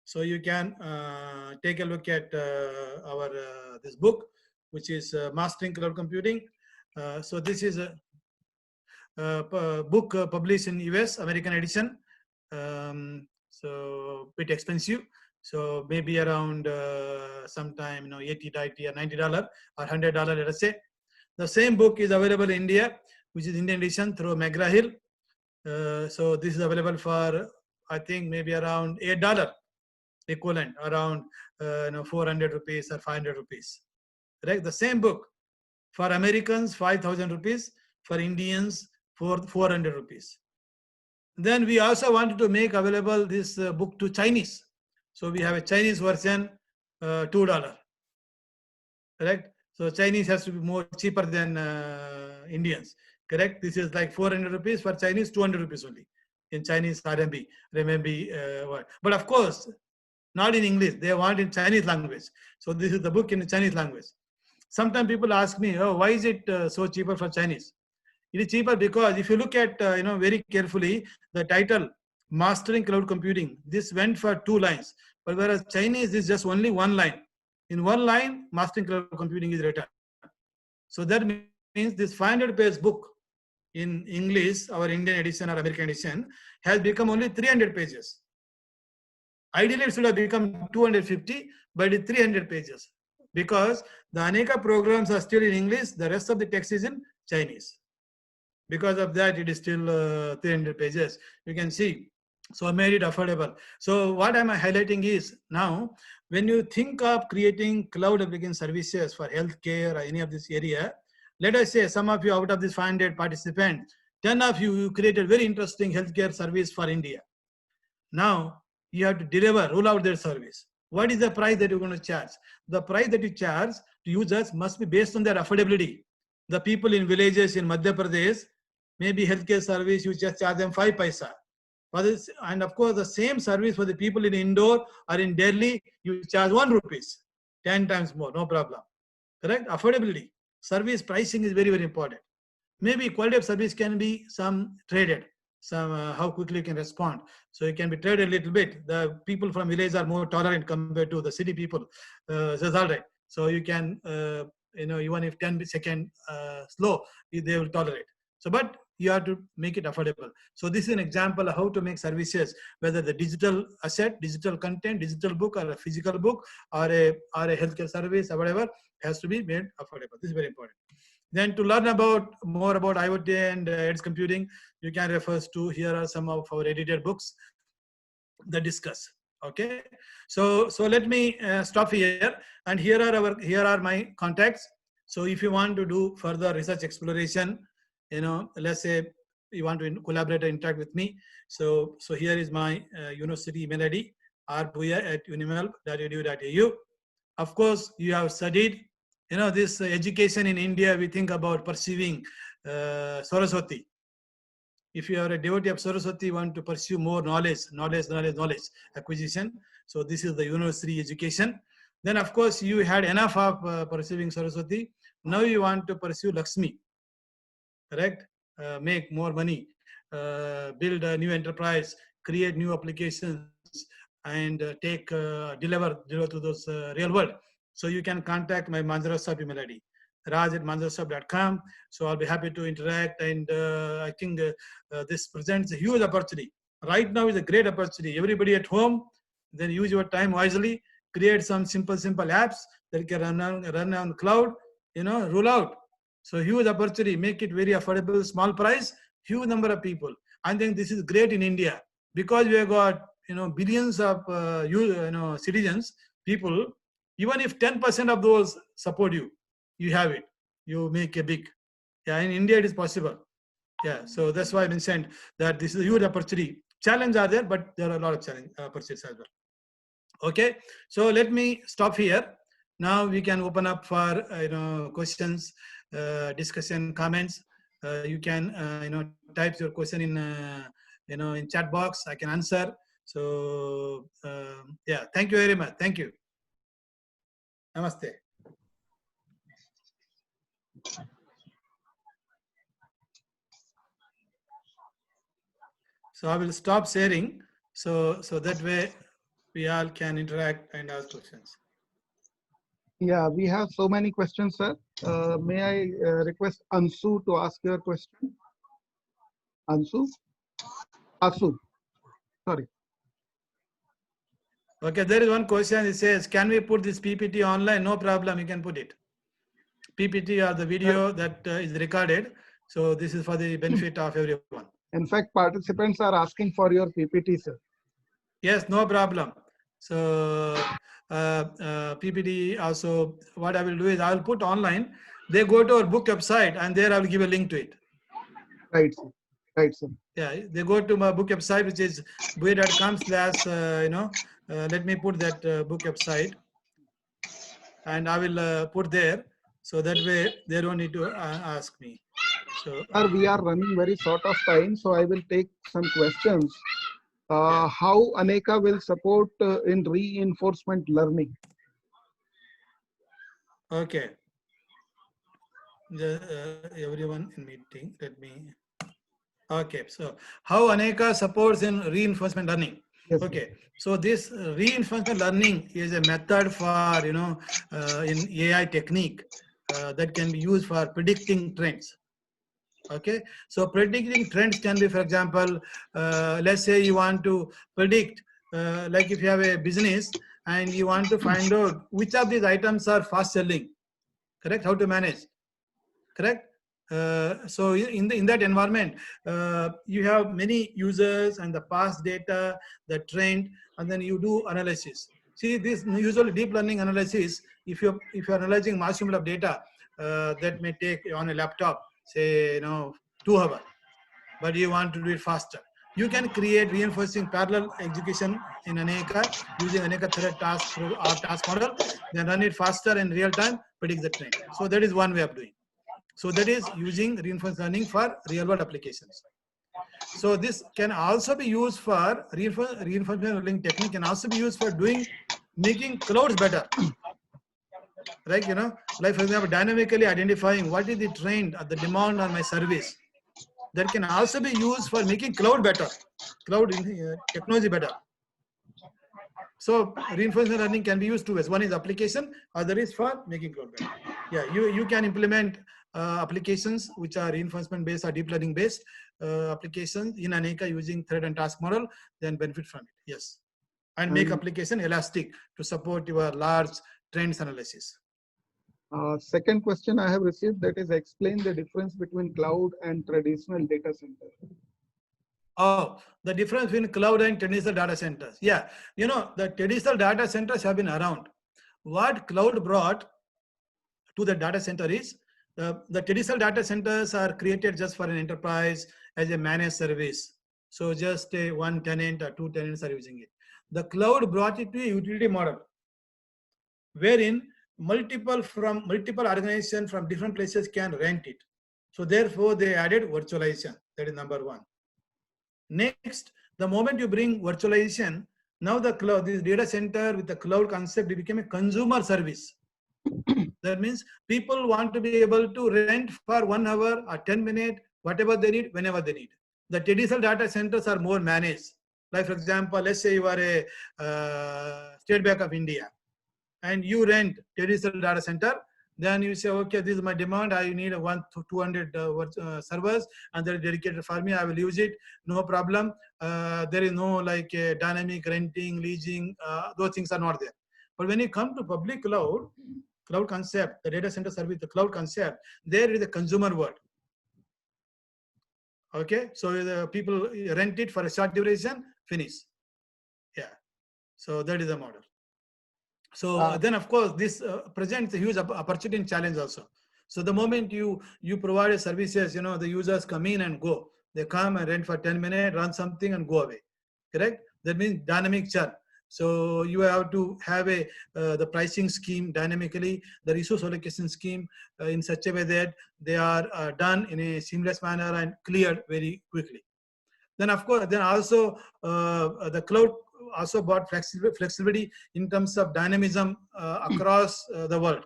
so you can take a look at our this book, which is Mastering Cloud Computing. So this is a book published in US, American edition. So bit expensive. So maybe around sometime, $80, $90 or $90 or $100, let us say. The same book is available in India, which is Indian edition through McGraw-Hill. So this is available for, I think, maybe around $8 equivalent, around 400 rupees or 500 rupees. Right? The same book for Americans, 5,000 rupees, for Indians, 400 rupees. Then we also wanted to make available this book to Chinese. So we have a Chinese version, $2. Correct? So Chinese has to be more cheaper than Indians. Correct? This is like 400 rupees for Chinese, 200 rupees only in Chinese RMB. But of course, not in English. They want in Chinese language. So this is the book in the Chinese language. Sometimes people ask me, oh, why is it so cheaper for Chinese? It is cheaper because if you look at, very carefully, the title, Mastering Cloud Computing, this went for 2 lines. But whereas Chinese is just only 1 line. In 1 line, Mastering Cloud Computing is written. So that means this 500-page book in English, our Indian edition or American edition, has become only 300 pages. Ideally, it should have become 250, but it's 300 pages. Because the Aneka programs are still in English, the rest of the text is in Chinese. Because of that, it is still 300 pages. You can see. So I made it affordable. So what I'm highlighting is now, when you think of creating cloud application services for healthcare or any of this area, let us say some of you out of this 500 participants, 10 of you created very interesting healthcare service for India. Now you have to deliver, roll out their service. What is the price that you're going to charge? The price that you charge to users must be based on their affordability. The people in villages in Madhya Pradesh, maybe healthcare service, you just charge them 5 paisa. And of course, the same service for the people in Indore or in Delhi, you charge 1 rupees, 10 times more, no problem. Correct? Affordability. Service pricing is very, very important. Maybe quality of service can be some traded, some how quickly you can respond. So it can be traded a little bit. The people from village are more tolerant compared to the city people. So it's all right. So you can, even if 10 seconds slow, they will tolerate. So, but you have to make it affordable. So this is an example of how to make services, whether the digital asset, digital content, digital book, or a physical book, or a healthcare service, or whatever, has to be made affordable. This is very important. Then to learn more about IoT and edge computing, you can refer to, here are some of our edited books that discuss. Okay, so let me stop here, and here are my contacts. So if you want to do further research exploration, let's say you want to collaborate and interact with me. So here is my university email ID, rpuya@unimelp.edu.au. Of course, you have studied, this education in India, we think about pursuing Saraswati. If you are a devotee of Saraswati, you want to pursue more knowledge acquisition. So this is the university education. Then of course, you had enough of pursuing Saraswati. Now you want to pursue Lakshmi. Correct? Make more money, build a new enterprise, create new applications, and deliver to those real world. So you can contact my Manjaro email ID, raj@manjarosub.com. So I'll be happy to interact, and I think this presents a huge opportunity. Right now is a great opportunity. Everybody at home, then use your time wisely, create some simple apps that can run on cloud, roll out. So huge opportunity, make it very affordable, small price, huge number of people. I think this is great in India because we have got, billions of citizens, people. Even if 10% of those support you, you have it. You make a big. Yeah, in India it is possible. Yeah, so that's why I mentioned that this is a huge opportunity. Challenges are there, but there are a lot of opportunities as well. Okay, so let me stop here. Now we can open up for questions, discussion, comments. You can type your question in in chat box. I can answer. So yeah, thank you very much. Thank you. Namaste. So I will stop sharing. So that way we all can interact and ask questions. Yeah, we have so many questions, sir. May I request Ansu to ask your question? Ansu? Asu, sorry. Okay, there is one question. It says, can we put this PPT online? No problem, you can put it. PPT or the video that is recorded. So this is for the benefit of everyone. In fact, participants are asking for your PPT, sir. Yes, no problem. So PPT also, what I will do is I will put online. They go to our book website and there I will give a link to it. Right, sir. Right, sir. Yeah, they go to my book website, which is buoy.com/, let me put that book website and I will put there. So that way they don't need to ask me. So Sir, we are running very short of time, so I will take some questions. Yeah. How Aneka will support in reinforcement learning? Okay. Everyone in meeting, let me. Okay, so how Aneka supports in reinforcement learning. Yes, sir. Okay, so this reinforcement learning is a method for, in AI technique that can be used for predicting trends. Okay, so predicting trends can be, for example, let's say you want to predict, like if you have a business and you want to find out which of these items are fast selling, correct? How to manage, correct? So in that environment, you have many users and the past data, the trend, and then you do analysis. See, this usually deep learning analysis, if you're analyzing massive amount of data, that may take on a laptop, say 2 hours, but you want to do it faster. You can create reinforcing parallel execution in Aneka using Aneka thread task or task model, then run it faster in real time, predict the trend. So that is one way of doing. So that is using reinforcement learning for real world applications. So this can also be used for reinforcement learning technique can also be used for making clouds better. Like, like for example, dynamically identifying what is the trend or the demand on my service. That can also be used for making cloud better, cloud technology better. So reinforcement learning can be used two ways. One is application, other is for making cloud better. Yeah, you can implement applications which are reinforcement based or deep learning based applications in Aneka using thread and task model, then benefit from it. Yes, and make application elastic to support your large trends analysis. Second question I have received, that is explain the difference between cloud and traditional data center. Oh, the difference between cloud and traditional data centers. Yeah, the traditional data centers have been around. What cloud brought to the data center is the traditional data centers are created just for an enterprise as a managed service. So just one tenant or two tenants are using it. The cloud brought it to a utility model wherein multiple organizations from different places can rent it. So therefore they added virtualization. That is number one. Next, the moment you bring virtualization, now the cloud, this data center with the cloud concept, it became a consumer service. That means people want to be able to rent for 1 hour or 10 minutes, whatever they need, whenever they need. The traditional data centers are more managed. Like for example, let's say you are a State Bank of India and you rent traditional data center. Then you say, okay, this is my demand. I need 1 to 200 servers and they're dedicated for me. I will use it. No problem. There is no like dynamic renting, leasing. Those things are not there. But when you come to public cloud concept, the data center service, the cloud concept, there is a consumer world. Okay, so the people rent it for a short duration, finish. Yeah, so that is the model. So then, of course, this presents a huge opportunity and challenge also. So the moment you provide a services, the users come in and go. They come and rent for 10 minutes, run something and go away. Correct? That means dynamic churn. So you have to have the pricing scheme dynamically, the resource allocation scheme in such a way that they are done in a seamless manner and cleared very quickly. Then of course, then also the cloud also brought flexibility in terms of dynamism across the world.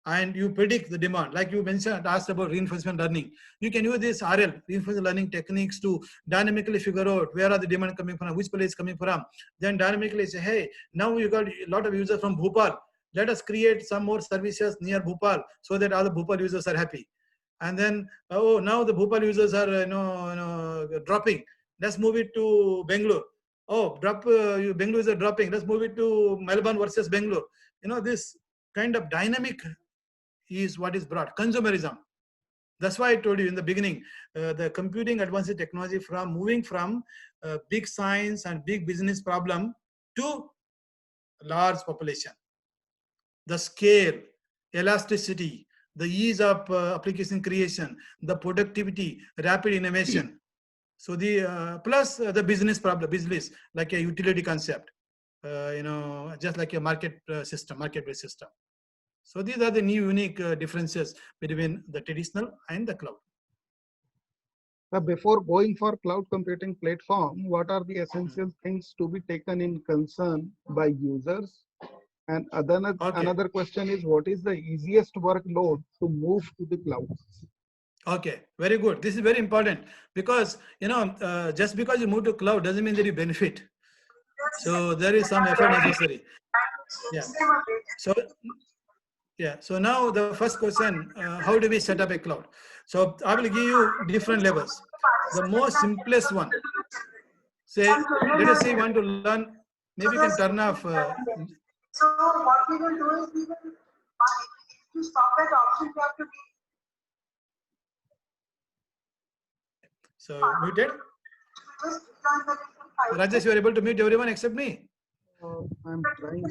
And you predict the demand. Like you mentioned, asked about reinforcement learning. You can use this RL, reinforcement learning techniques, to dynamically figure out where are the demand coming from, which place coming from. Then dynamically say, hey, now you got a lot of users from Bhopal. let us create some more services near Bhopal so that all the Bhopal users are happy. And then, oh, now the Bhopal users are dropping. Let's move it to Bangalore. Oh, Bangalore users are dropping. Let's move it to Melbourne versus Bangalore. This kind of dynamic is what is brought. Consumerism. That's why I told you in the beginning, the computing advanced technology from moving from big science and big business problem to large population. The scale, elasticity, the ease of application creation, the productivity, rapid innovation. So the plus the business problem, business like a utility concept, just like a market-based system. So these are the new unique differences between the traditional and the cloud. Before going for cloud computing platform, what are the essential things to be taken in concern by users? And another question is, what is the easiest workload to move to the cloud? Okay, very good. This is very important because, just because you move to cloud doesn't mean that you benefit. So there is some effort necessary. Yeah. So now the first question, how do we set up a cloud? So I will give you different levels. The most simplest one, say, let us say you want to learn, maybe you can turn off. So what we will do is we will to stop that option, we have to be. So muted. Rajesh, you are able to mute everyone except me. I'm trying.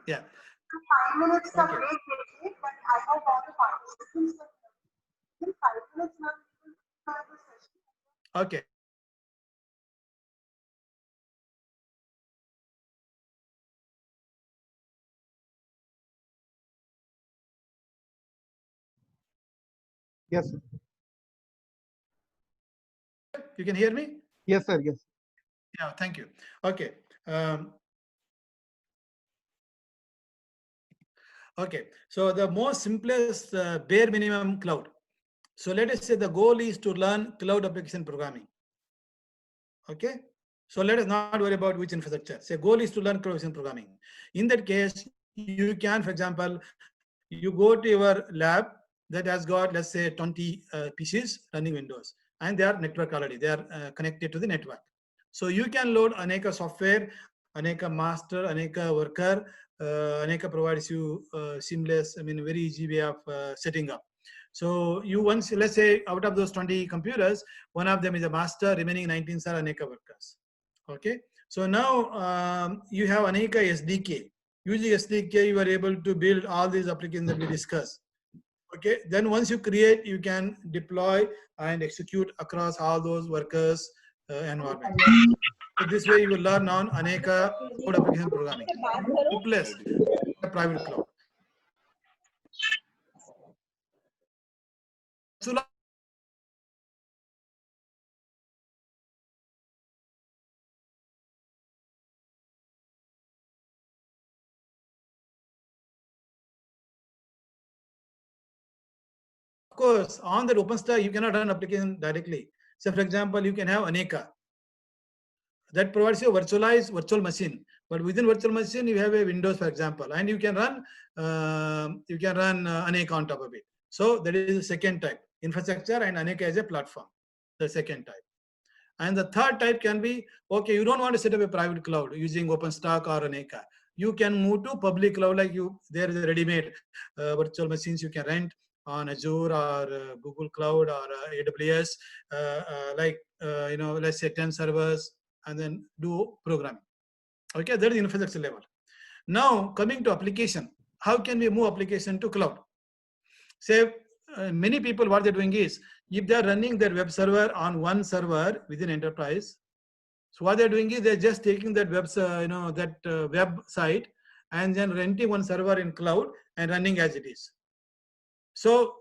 Yeah. 5 minutes of break, but I have all the participants. In 5 minutes now, we will start the session. Okay. Yes, sir. You can hear me? Yes, sir. Yes. Yeah, thank you. Okay. Okay. So the most simplest bare minimum cloud. So let us say the goal is to learn cloud application programming. Okay. So let us not worry about which infrastructure. Say goal is to learn cloud application programming. In that case, you can, for example, you go to your lab that has got, let's say, 20 PCs running Windows, and they are network already. They are connected to the network. So you can load Aneka software, Aneka master, Aneka worker. Aneka provides you seamless, very easy way of setting up. So you once, let's say, out of those 20 computers, one of them is a master, remaining 19 are Aneka workers. Okay. So now you have Aneka SDK. Using SDK, you are able to build all these applications that we discussed. Okay. Then once you create, you can deploy and execute across all those workers environment. So this way you will learn on Aneka cloud application programming plus the private cloud. So of course, on that OpenStack, you cannot run application directly. So for example, you can have Aneka. That provides you a virtualized virtual machine. But within virtual machine, you have a Windows, for example, and you can run Aneka on top of it. So that is the second type, infrastructure and Aneka as a platform, the second type. And the third type can be, okay, you don't want to set up a private cloud using OpenStack or Aneka. You can move to public cloud, like there is a ready-made virtual machines you can rent on Azure or Google Cloud or AWS, let's say 10 servers, and then do programming. Okay, that is infrastructure level. Now coming to application, how can we move application to cloud? Say many people, what they're doing is, if they're running their web server on one server within enterprise, so what they're doing is they're just taking that website and then renting one server in cloud and running as it is. So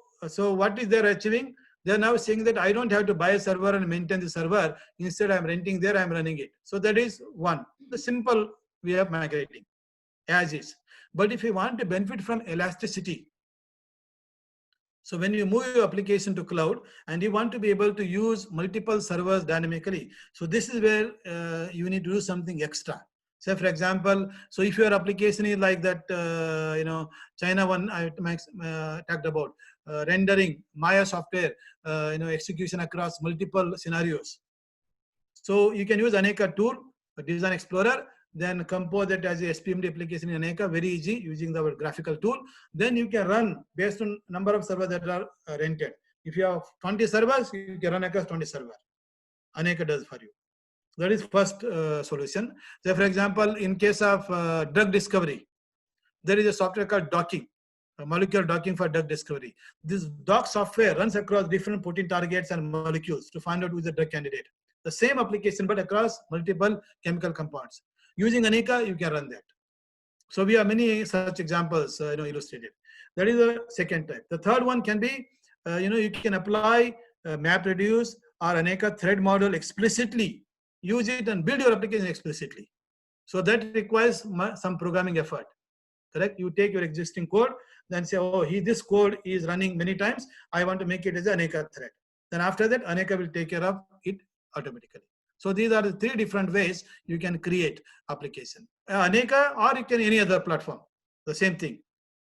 what is they're achieving? They're now saying that I don't have to buy a server and maintain the server. Instead, I'm renting there, I'm running it. So that is one, the simple way of migrating as is. But if you want to benefit from elasticity, So when you move your application to cloud and you want to be able to use multiple servers dynamically, so this is where you need to do something extra. Say for example, so if your application is like that, China one I talked about, rendering Maya software, execution across multiple scenarios. So you can use Aneka tool, Design Explorer, then compose it as a SPMD application in Aneka, very easy using the graphical tool. Then you can run based on number of servers that are rented. If you have 20 servers, you can run across 20 servers. Aneka does for you. That is first solution. So for example, in case of drug discovery, there is a software called docking, molecular docking for drug discovery. This dock software runs across different protein targets and molecules to find out who is the drug candidate. The same application, but across multiple chemical compounds. Using Aneka, you can run that. So we have many such examples, illustrated. That is the second type. The third one can be, you can apply MapReduce or Aneka thread model explicitly. Use it and build your application explicitly. So that requires some programming effort. Correct? You take your existing code, then say, oh, this code is running many times. I want to make it as an Aneka thread. Then after that, Aneka will take care of it automatically. So these are the three different ways you can create application. Aneka or you can any other platform. The same thing.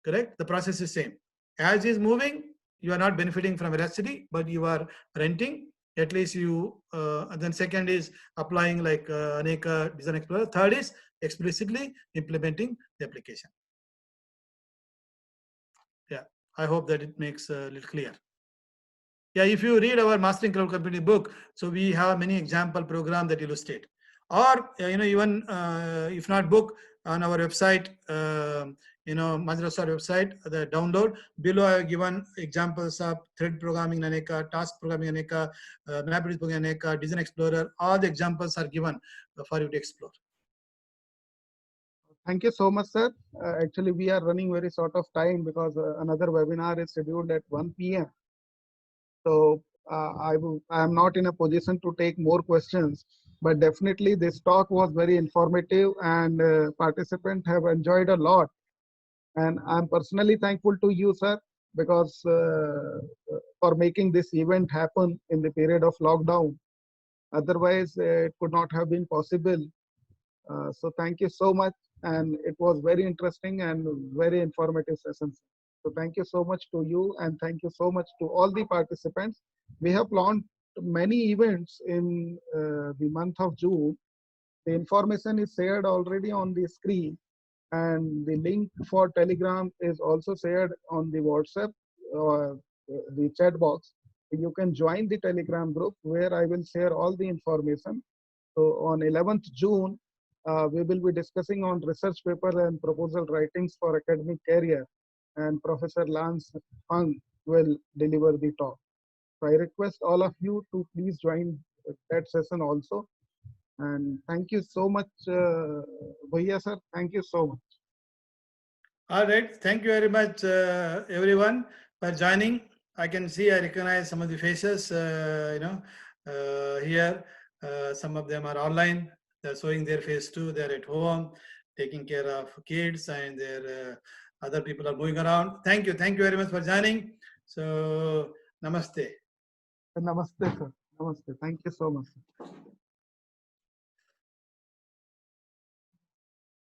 Correct? The process is same. As is moving, you are not benefiting from Veracity, but you are renting. At least you, and then second is applying like Aneka Design Explorer. Third is explicitly implementing the application. Yeah, I hope that it makes a little clear. Yeah, if you read our Mastering Cloud Computing book, so we have many example program that illustrate. Or, even if not book, on our website, Microsoft website, the download, below I have given examples of thread programming in Aneka, task programming in Aneka, MapReduce programming in Aneka, Design Explorer, all the examples are given for you to explore. Thank you so much, sir. Actually, we are running very short of time because another webinar is scheduled at 1 p.m. So I am not in a position to take more questions, but definitely this talk was very informative and participants have enjoyed a lot. And I'm personally thankful to you, sir, because for making this event happen in the period of lockdown. Otherwise, it could not have been possible. So thank you so much. And it was very interesting and very informative session. So thank you so much to you and thank you so much to all the participants. We have planned many events in the month of June. The information is shared already on the screen and the link for Telegram is also shared on the WhatsApp or the chat box. You can join the Telegram group where I will share all the information. So on 11th June, we will be discussing on research paper and proposal writings for academic career, and Professor Lance Fung will deliver the talk. So I request all of you to please join that session also. And thank you so much, Bhaiya sir. Thank you so much. All right. Thank you very much, everyone, for joining. I can see, I recognize some of the faces, here. Some of them are online. They're showing their face too. They're at home, taking care of kids, and their other people are moving around. Thank you. Thank you very much for joining. So, namaste. Namaste, sir. Namaste. Thank you so much.